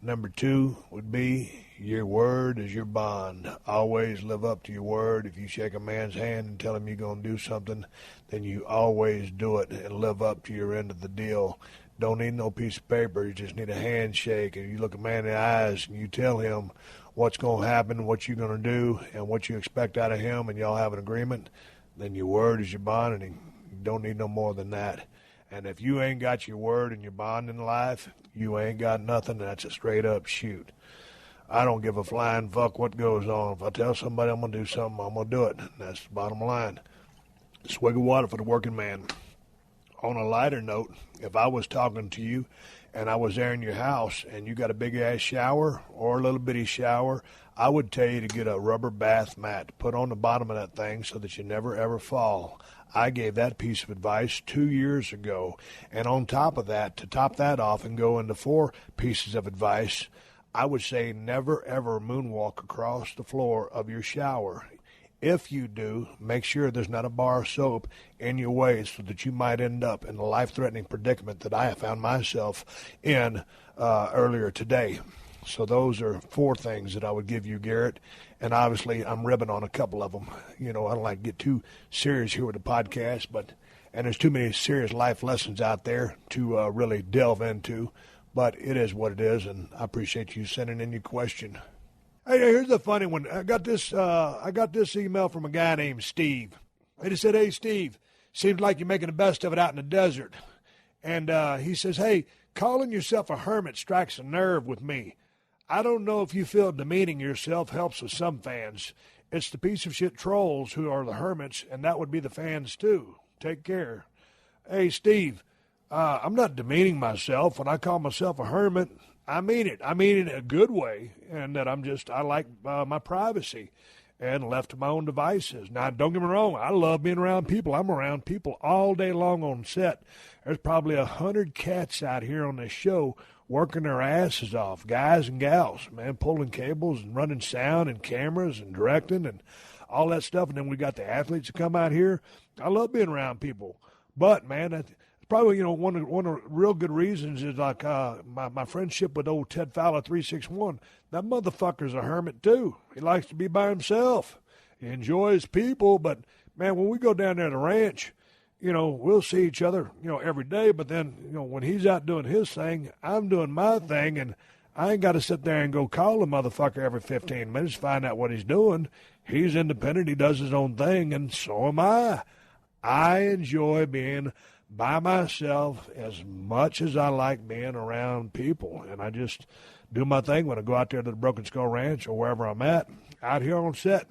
Number 2 would be your word is your bond. Always live up to your word. If you shake a man's hand and tell him you're going to do something, then you always do it and live up to your end of the deal. Don't need no piece of paper. You just need a handshake. And you look a man in the eyes and you tell him what's going to happen, what you're going to do, and what you expect out of him, and y'all have an agreement, then your word is your bond, and you don't need no more than that. And if you ain't got your word and your bond in life, you ain't got nothing. That's a straight-up shoot. I don't give a flying fuck what goes on. If I tell somebody I'm going to do something, I'm going to do it. That's the bottom line. A swig of water for the working man. On a lighter note, if I was talking to you and I was there in your house, and you got a big-ass shower or a little bitty shower, I would tell you to get a rubber bath mat to put on the bottom of that thing so that you never, ever fall. I gave that piece of advice 2 years ago. And on top of that, to top that off and go into 4 pieces of advice, I would say never, ever moonwalk across the floor of your shower. If you do, make sure there's not a bar of soap in your way so that you might end up in the life-threatening predicament that I have found myself in earlier today. So those are 4 things that I would give you, Garrett. And obviously, I'm ribbing on a couple of them. I don't like to get too serious here with the podcast, and there's too many serious life lessons out there to really delve into. But it is what it is, and I appreciate you sending in your question. Hey, here's a funny one. I got this email from a guy named Steve. And he said, "Hey, Steve, seems like you're making the best of it out in the desert." And he says, "Hey, calling yourself a hermit strikes a nerve with me. I don't know if you feel demeaning yourself helps with some fans. It's the piece of shit trolls who are the hermits, and that would be the fans too. Take care." Hey, Steve, I'm not demeaning myself. When I call myself a hermit, I mean it. I mean it in a good way, and that I like my privacy and left to my own devices. Now, don't get me wrong. I love being around people. I'm around people all day long on set. There's probably 100 cats out here on this show working their asses off, guys and gals, man, pulling cables and running sound and cameras and directing and all that stuff. And then we got the athletes that come out here. I love being around people. But, man, that's probably, one of the real good reasons is like my friendship with old Ted Fowler 361. That motherfucker's a hermit, too. He likes to be by himself. He enjoys people. But, man, when we go down there to the ranch, we'll see each other, every day. But then, when he's out doing his thing, I'm doing my thing. And I ain't got to sit there and go call the motherfucker every 15 minutes, find out what he's doing. He's independent. He does his own thing. And so am I. I enjoy being by myself as much as I like being around people. And I just do my thing when I go out there to the Broken Skull Ranch or wherever I'm at, out here on set.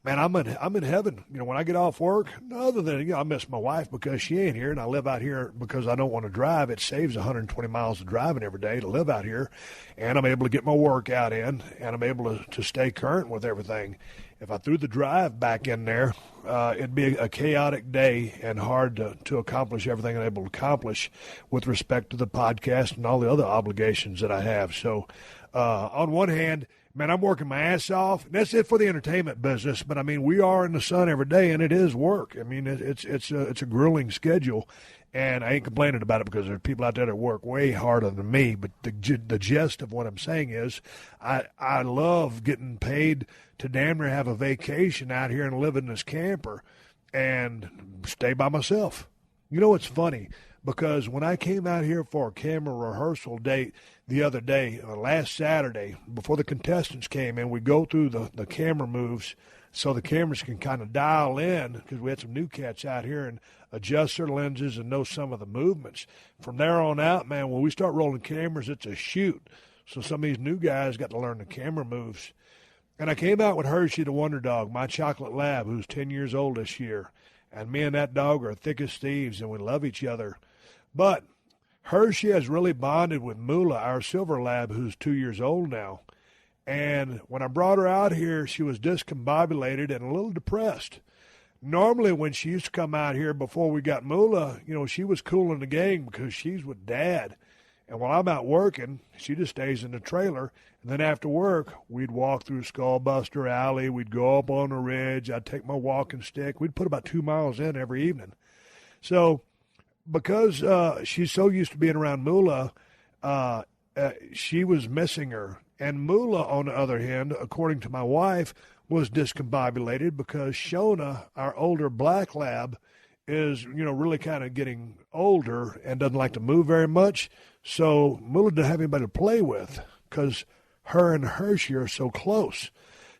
Man, I'm in heaven. When I get off work, other than, I miss my wife because she ain't here, and I live out here because I don't want to drive. It saves 120 miles of driving every day to live out here, and I'm able to get my workout in, and I'm able to stay current with everything. If I threw the drive back in there, it'd be a chaotic day and hard to accomplish everything I'm able to accomplish with respect to the podcast and all the other obligations that I have. So on one hand, man, I'm working my ass off. That's it for the entertainment business. But, I mean, we are in the sun every day, and it is work. I mean, it's a grueling schedule, and I ain't complaining about it because there are people out there that work way harder than me. But the gist of what I'm saying is I love getting paid to damn near have a vacation out here and live in this camper and stay by myself. It's funny because when I came out here for a camera rehearsal date the other day, last Saturday, before the contestants came in, we go through the camera moves so the cameras can kind of dial in because we had some new cats out here and adjust their lenses and know some of the movements. From there on out, man, when we start rolling cameras, it's a shoot. So some of these new guys got to learn the camera moves. And I came out with Hershey the Wonder Dog, my chocolate lab, who's 10 years old this year. And me and that dog are thick as thieves, and we love each other. But Hershey has really bonded with Mula, our silver lab, who's 2 years old now. And when I brought her out here, she was discombobulated and a little depressed. Normally when she used to come out here before we got Mula, she was cool in the gang because she's with Dad. And while I'm out working, she just stays in the trailer. And then after work, we'd walk through Skullbuster Alley. We'd go up on the ridge. I'd take my walking stick. We'd put about 2 miles in every evening. So because she's so used to being around Mula, she was missing her. And Mula, on the other hand, according to my wife, was discombobulated because Shona, our older black lab, is, really kind of getting older and doesn't like to move very much. So Mula didn't have anybody to play with because her and Hershey are so close.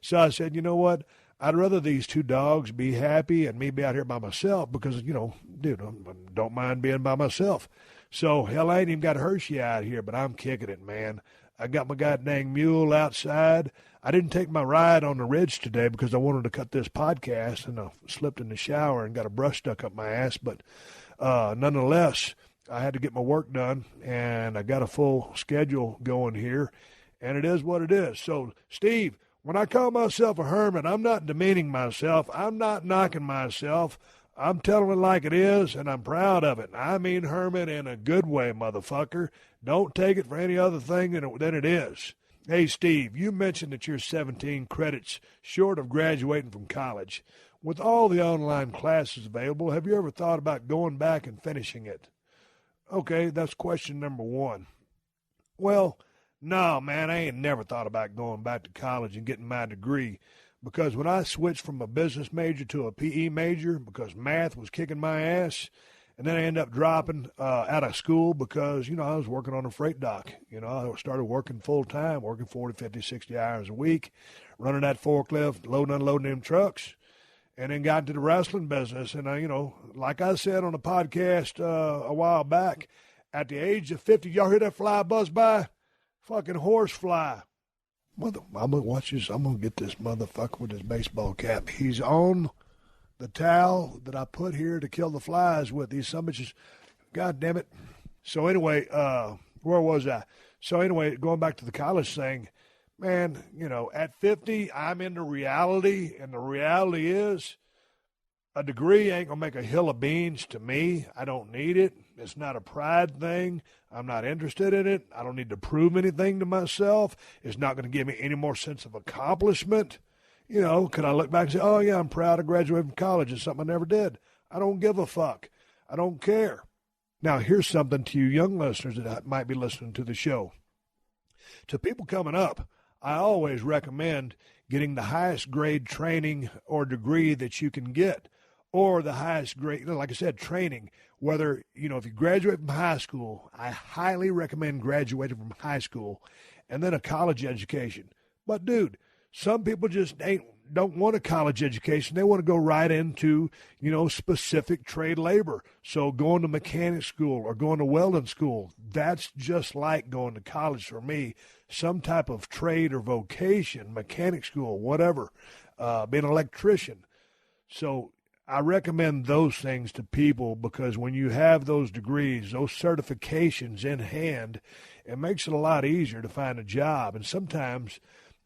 So I said, you know what? I'd rather these two dogs be happy and me be out here by myself because, dude, I don't mind being by myself. So, hell, I ain't even got Hershey out here, but I'm kicking it, man. I got my goddamn mule outside. I didn't take my ride on the ridge today because I wanted to cut this podcast, and I slipped in the shower and got a brush stuck up my ass. But nonetheless, I had to get my work done, and I got a full schedule going here, and it is what it is. So, Steve, when I call myself a hermit, I'm not demeaning myself. I'm not knocking myself. I'm telling it like it is, and I'm proud of it. I mean hermit in a good way, motherfucker. Don't take it for any other thing than it is. Hey, Steve, you mentioned that you're 17 credits short of graduating from college. With all the online classes available, have you ever thought about going back and finishing it? Okay, that's question number one. Well, no, man, I ain't never thought about going back to college and getting my degree, because when I switched from a business major to a PE major because math was kicking my ass, and then I ended up dropping out of school because, I was working on a freight dock. I started working full-time, working 40, 50, 60 hours a week, running that forklift, loading, unloading them trucks, and then got into the wrestling business. And, like I said on a podcast a while back, at the age of 50, y'all hear that fly buzz by? Fucking horse fly. I'm going to watch this. I'm going to get this motherfucker with his baseball cap. He's on the towel that I put here to kill the flies with. These some bitches, God damn it. So anyway, where was I? So anyway, going back to the college thing, man, at 50, I'm into reality, and the reality is a degree ain't going to make a hill of beans to me. I don't need it. It's not a pride thing. I'm not interested in it. I don't need to prove anything to myself. It's not going to give me any more sense of accomplishment. Could I look back and say, oh, yeah, I'm proud of graduating from college. It's something I never did. I don't give a fuck. I don't care. Now, here's something to you young listeners that might be listening to the show. To people coming up, I always recommend getting the highest grade training or degree that you can get, or the highest grade, like I said, training. Whether, if you graduate from high school, I highly recommend graduating from high school and then a college education. But, dude, some people just don't want a college education. They want to go right into, specific trade labor. So going to mechanic school or going to welding school, that's just like going to college for me. Some type of trade or vocation, mechanic school, whatever, being an electrician. So I recommend those things to people because when you have those degrees, those certifications in hand, it makes it a lot easier to find a job. And sometimes,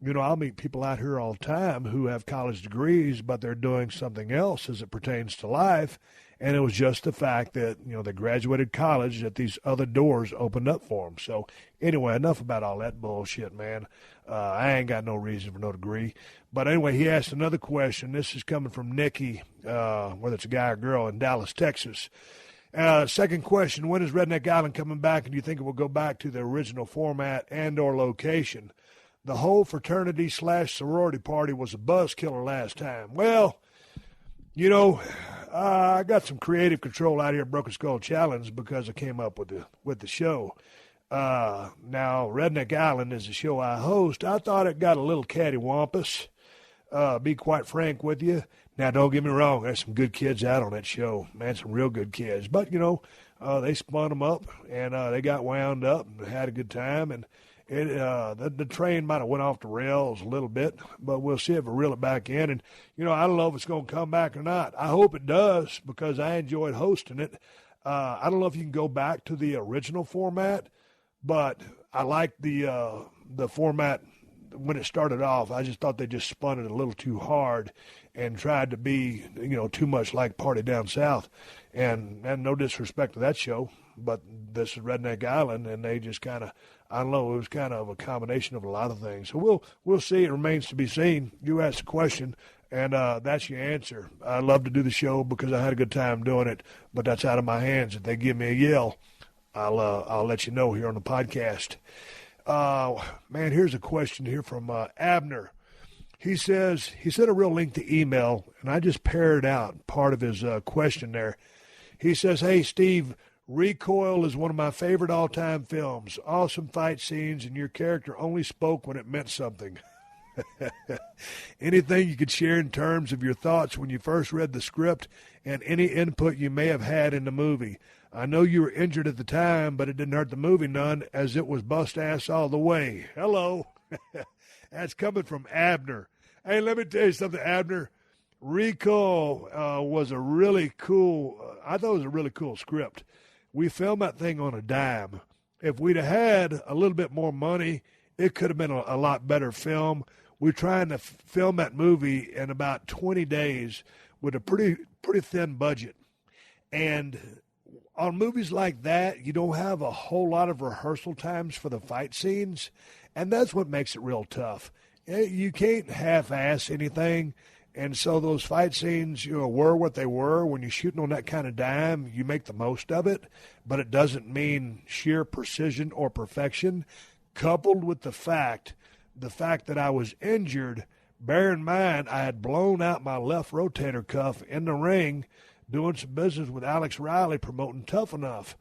I'll meet people out here all the time who have college degrees, but they're doing something else as it pertains to life. And it was just the fact that, they graduated college that these other doors opened up for them. So anyway, enough about all that bullshit, man. I ain't got no reason for no degree. But anyway, he asked another question. This is coming from Nikki, whether it's a guy or girl, in Dallas, Texas. Second question, when is Redneck Island coming back, and do you think it will go back to the original format and or location? The whole fraternity/sorority party was a buzzkiller last time. Well, I got some creative control out here at Broken Skull Challenge because I came up with the show. Now, Redneck Island is a show I host. I thought it got a little cattywampus, be quite frank with you. Now, don't get me wrong. There's some good kids out on that show, man, some real good kids. But, they spun them up, and they got wound up and had a good time, and the train might have went off the rails a little bit, but we'll see if we reel it back in. And, I don't know if it's going to come back or not. I hope it does because I enjoyed hosting it. I don't know if you can go back to the original format, but I liked the format when it started off. I just thought they just spun it a little too hard and tried to be, too much like Party Down South. And no disrespect to that show, but this is Redneck Island, and they just kind of, I don't know, it was kind of a combination of a lot of things. So we'll see. It remains to be seen. You asked a question, and that's your answer. I love to do the show because I had a good time doing it, but that's out of my hands. If they give me a yell, I'll let you know here on the podcast. Man, here's a question here from Abner. He says, he sent a real lengthy email, and I just paired out part of his question there. He says, hey, Steve, Recoil is one of my favorite all-time films. Awesome fight scenes, and your character only spoke when it meant something. Anything you could share in terms of your thoughts when you first read the script and any input you may have had in the movie? I know you were injured at the time, but it didn't hurt the movie none, as it was bust-ass all the way. Hello. That's coming from Abner. Hey, let me tell you something, Abner. Recoil was a really cool, I thought it was a really cool script. we filmed that thing on a dime. If we'd have had a little bit more money, it could have been a lot better film. We're trying to film that movie in about 20 days with a pretty thin budget. And on movies like that, you don't have a whole lot of rehearsal times for the fight scenes, and that's what makes it real tough. You can't half-ass anything, and so those fight scenes, were what they were. When you're shooting on that kind of dime, you make the most of it, but it doesn't mean sheer precision or perfection. Coupled with the fact that I was injured, bear in mind I had blown out my left rotator cuff in the ring doing some business with Alex Riley promoting Tough Enough.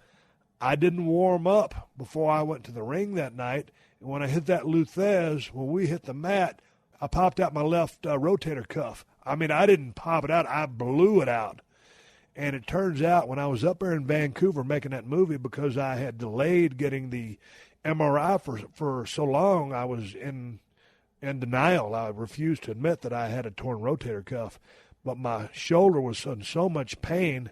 I didn't warm up before I went to the ring that night, and when I hit that Luthez, when we hit the mat, I popped out my left rotator cuff. I mean, I didn't pop it out, I blew it out. And it turns out when I was up there in Vancouver making that movie, because I had delayed getting the MRI for so long, I was in denial. I refused to admit that I had a torn rotator cuff. But my shoulder was in so much pain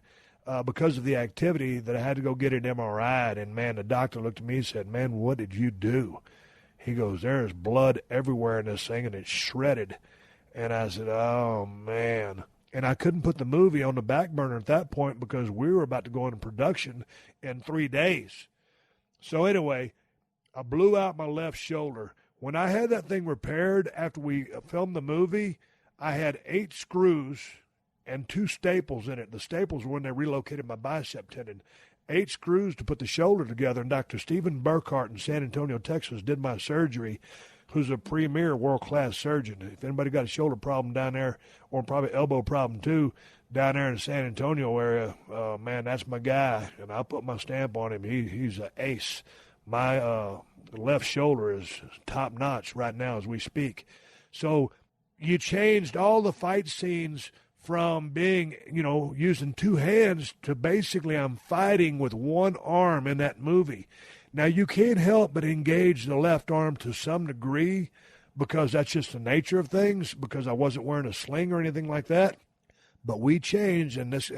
because of the activity that I had to go get it MRI'd. And, man, the doctor looked at me and said, "Man, what did you do?" He goes, "There's blood everywhere in this thing, and it's shredded." And I said, "Oh, man." And I couldn't put the movie on the back burner at that point because we were about to go into production in 3 days. So, anyway, I blew out my left shoulder. When I had that thing repaired after we filmed the movie, I had 8 screws and 2 staples in it. The staples were when they relocated my bicep tendon. 8 screws to put the shoulder together. And Dr. Stephen Burkhart in San Antonio, Texas, did my surgery, who's a premier world-class surgeon. If anybody got a shoulder problem down there, or probably elbow problem too, down there in the San Antonio area, man, that's my guy. And I'll put my stamp on him. He's an ace. My left shoulder is top-notch right now as we speak. So you changed all the fight scenes from being, using 2 hands to basically I'm fighting with 1 arm in that movie. Now, you can't help but engage the left arm to some degree because that's just the nature of things, because I wasn't wearing a sling or anything like that. But we changed, and this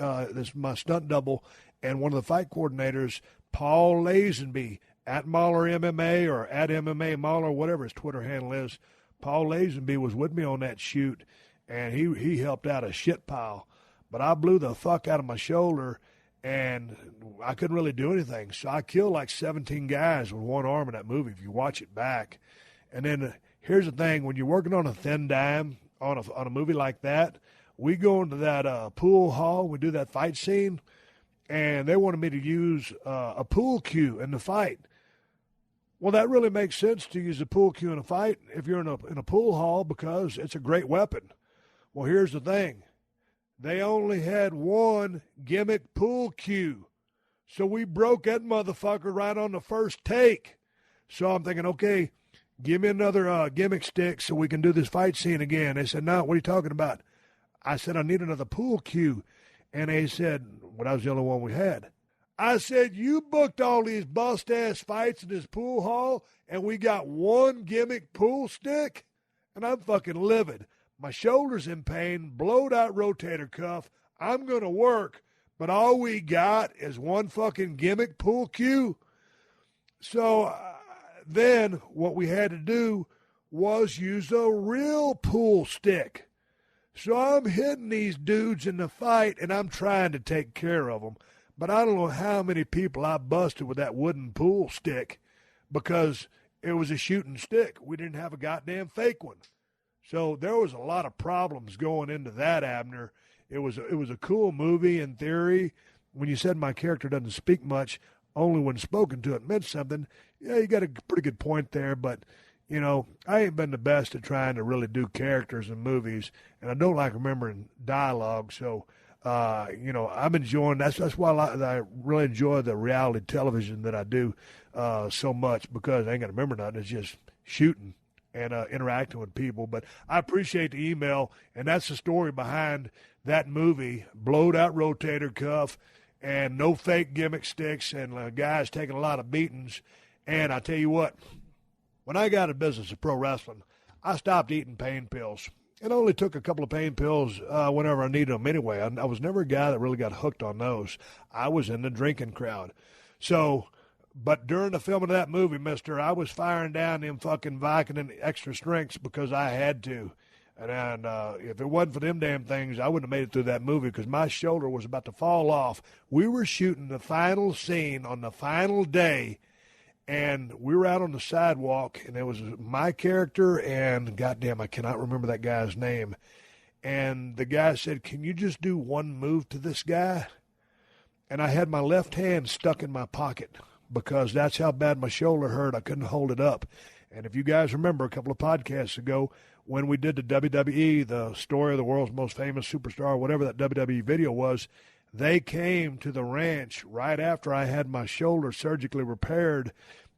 my stunt double and one of the fight coordinators, Paul Lazenby, at Mahler MMA or at MMA Mahler, whatever his Twitter handle is, Paul Lazenby was with me on that shoot, and he helped out a shit pile. But I blew the fuck out of my shoulder, and I couldn't really do anything. So I killed like 17 guys with 1 arm in that movie if you watch it back. And then here's the thing. When you're working on a thin dime on a movie like that, we go into that pool hall. We do that fight scene, and they wanted me to use a pool cue in the fight. Well, that really makes sense to use a pool cue in a fight if you're in a pool hall because it's a great weapon. Well, here's the thing. They only had 1 gimmick pool cue. So we broke that motherfucker right on the first take. So I'm thinking, okay, give me another gimmick stick so we can do this fight scene again. They said, "No, what are you talking about?" I said, "I need another pool cue." And they said, well, that was the only one we had. I said, "You booked all these bust-ass fights in this pool hall, and we got 1 gimmick pool stick?" And I'm fucking livid. My shoulder's in pain, blowed out rotator cuff. I'm going to work, but all we got is 1 fucking gimmick pool cue. So then what we had to do was use a real pool stick. So I'm hitting these dudes in the fight, and I'm trying to take care of them. But I don't know how many people I busted with that wooden pool stick because it was a shooting stick. We didn't have a goddamn fake one. So there was a lot of problems going into that, Abner. It was a cool movie in theory. When you said my character doesn't speak much, only when spoken to it meant something, yeah, you got a pretty good point there. But, I ain't been the best at trying to really do characters in movies, and I don't like remembering dialogue. So, I'm enjoying that's why I really enjoy the reality television that I do so much, because I ain't got to remember nothing. It's just shooting and interacting with people. But I appreciate the email, and that's the story behind that movie, blowed out rotator cuff and no fake gimmick sticks, and guys taking a lot of beatings. And I tell you what, when I got a business of pro wrestling, I stopped eating pain pills. and I only took a couple of pain pills whenever I needed them anyway. I was never a guy that really got hooked on those. I was in the drinking crowd. So, but during the filming of that movie, mister, I was firing down them fucking Vicodin extra strengths because I had to. And if it wasn't for them damn things, I wouldn't have made it through that movie because my shoulder was about to fall off. We were shooting the final scene on the final day, and we were out on the sidewalk, and it was my character and, goddamn, I cannot remember that guy's name. And the guy said, "Can you just do one move to this guy?" And I had my left hand stuck in my pocket because that's how bad my shoulder hurt. I couldn't hold it up. And if you guys remember a couple of podcasts ago, when we did the WWE, the story of the world's most famous superstar, whatever that WWE video was, they came to the ranch right after I had my shoulder surgically repaired,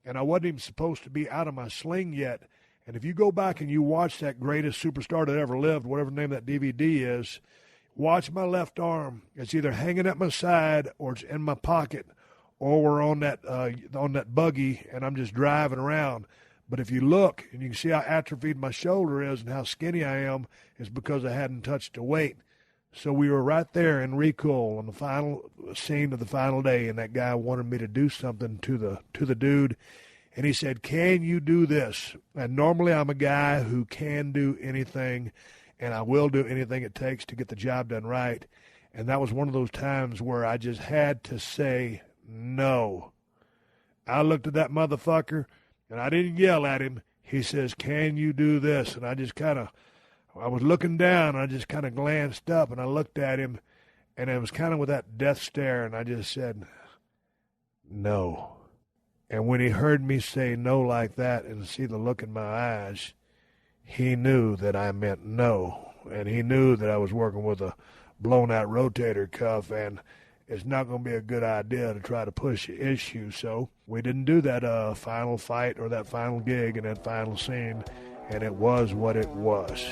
and I wasn't even supposed to be out of my sling yet. And if you go back and you watch that greatest superstar that ever lived, whatever the name of that DVD is, watch my left arm. It's either hanging at my side or it's in my pocket, or we're on that buggy and I'm just driving around. But if you look and you can see how atrophied my shoulder is and how skinny I am, it's because I hadn't touched a weight. So we were right there in recoil on the final scene of the final day, and that guy wanted me to do something to the dude. And he said, "Can you do this?" And normally I'm a guy who can do anything, and I will do anything it takes to get the job done right. And that was one of those times where I just had to say no. I looked at that motherfucker, and I didn't yell at him. He says, "Can you do this?" And I was looking down, and I just kind of glanced up, and I looked at him, and it was kind of with that death stare, and I just said, "No." And when he heard me say no like that and see the look in my eyes, he knew that I meant no. And he knew that I was working with a blown-out rotator cuff, and it's not going to be a good idea to try to push the issue. So we didn't do that final fight or that final gig and that final scene, and it was what it was.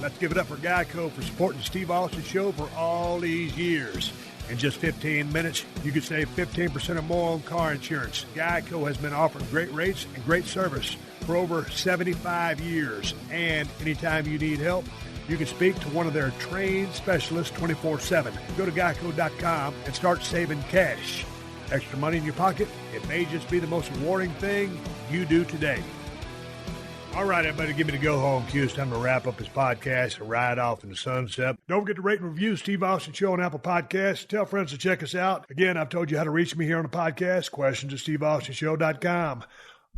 Let's give it up for Geico for supporting the Steve Austin Show for all these years. In just 15 minutes, you could save 15% or more on car insurance. Geico has been offering great rates and great service for over 75 years. And anytime you need help, you can speak to one of their trained specialists 24/7. Go to geico.com and start saving cash. Extra money in your pocket? It may just be the most rewarding thing you do today. All right, everybody, give me the go-home cue. It's time to wrap up this podcast and ride off in the sunset. Don't forget to rate and review Steve Austin Show on Apple Podcasts. Tell friends to check us out. Again, I've told you how to reach me here on the podcast, questions@steveaustinshow.com.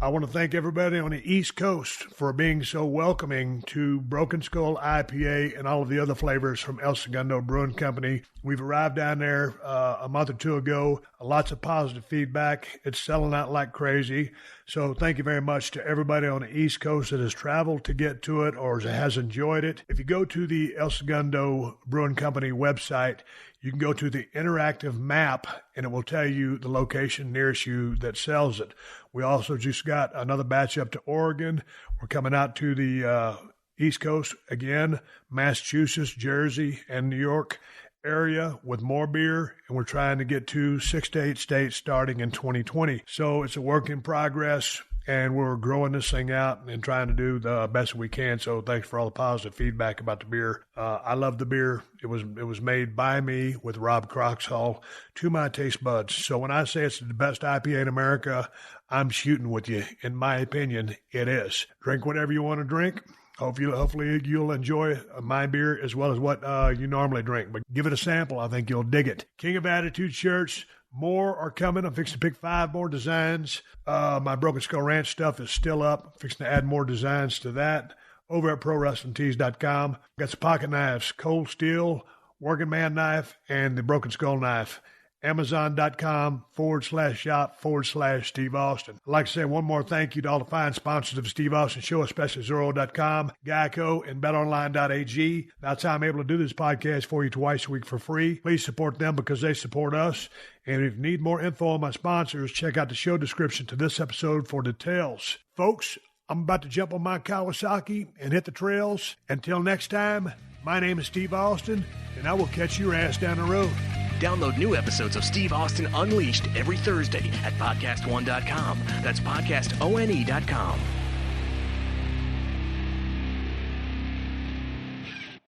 I want to thank everybody on the East Coast for being so welcoming to Broken Skull IPA and all of the other flavors from El Segundo Brewing Company. We've arrived down there a month or two ago. Lots of positive feedback. It's selling out like crazy. So thank you very much to everybody on the East Coast that has traveled to get to it or has enjoyed it. If you go to the El Segundo Brewing Company website, you can go to the interactive map, and it will tell you the location nearest you that sells it. We also just got another batch up to Oregon. We're coming out to the East Coast again, Massachusetts, Jersey, and New York area with more beer, and we're trying to get to 6 to 8 states starting in 2020. So it's a work in progress, and we're growing this thing out and trying to do the best we can. So thanks for all the positive feedback about the beer. I love the beer. It was made by me with Rob Croxall to my taste buds. So when I say it's the best IPA in America, I'm shooting with you. In my opinion, it is. Drink whatever you want to drink. Hopefully you'll enjoy my beer as well as what you normally drink. But give it a sample. I think you'll dig it. King of Attitude shirts. More are coming. I'm fixing to pick 5 more designs. My Broken Skull Ranch stuff is still up. I'm fixing to add more designs to that over at ProWrestlingTees.com. Got some pocket knives, Cold Steel, Working Man knife, and the Broken Skull knife. Amazon.com/shop/Steve Austin. I'd like to say one more thank you to all the fine sponsors of the Steve Austin Show, especially Zoro.com, Geico, and BetOnline.ag. That's how I'm able to do this podcast for you twice a week for free. Please support them because they support us. And if you need more info on my sponsors, check out the show description to this episode for details. Folks, I'm about to jump on my Kawasaki and hit the trails. Until next time, my name is Steve Austin, and I will catch your ass down the road. Download new episodes of Steve Austin Unleashed every Thursday at PodcastOne.com. That's PodcastOne.com.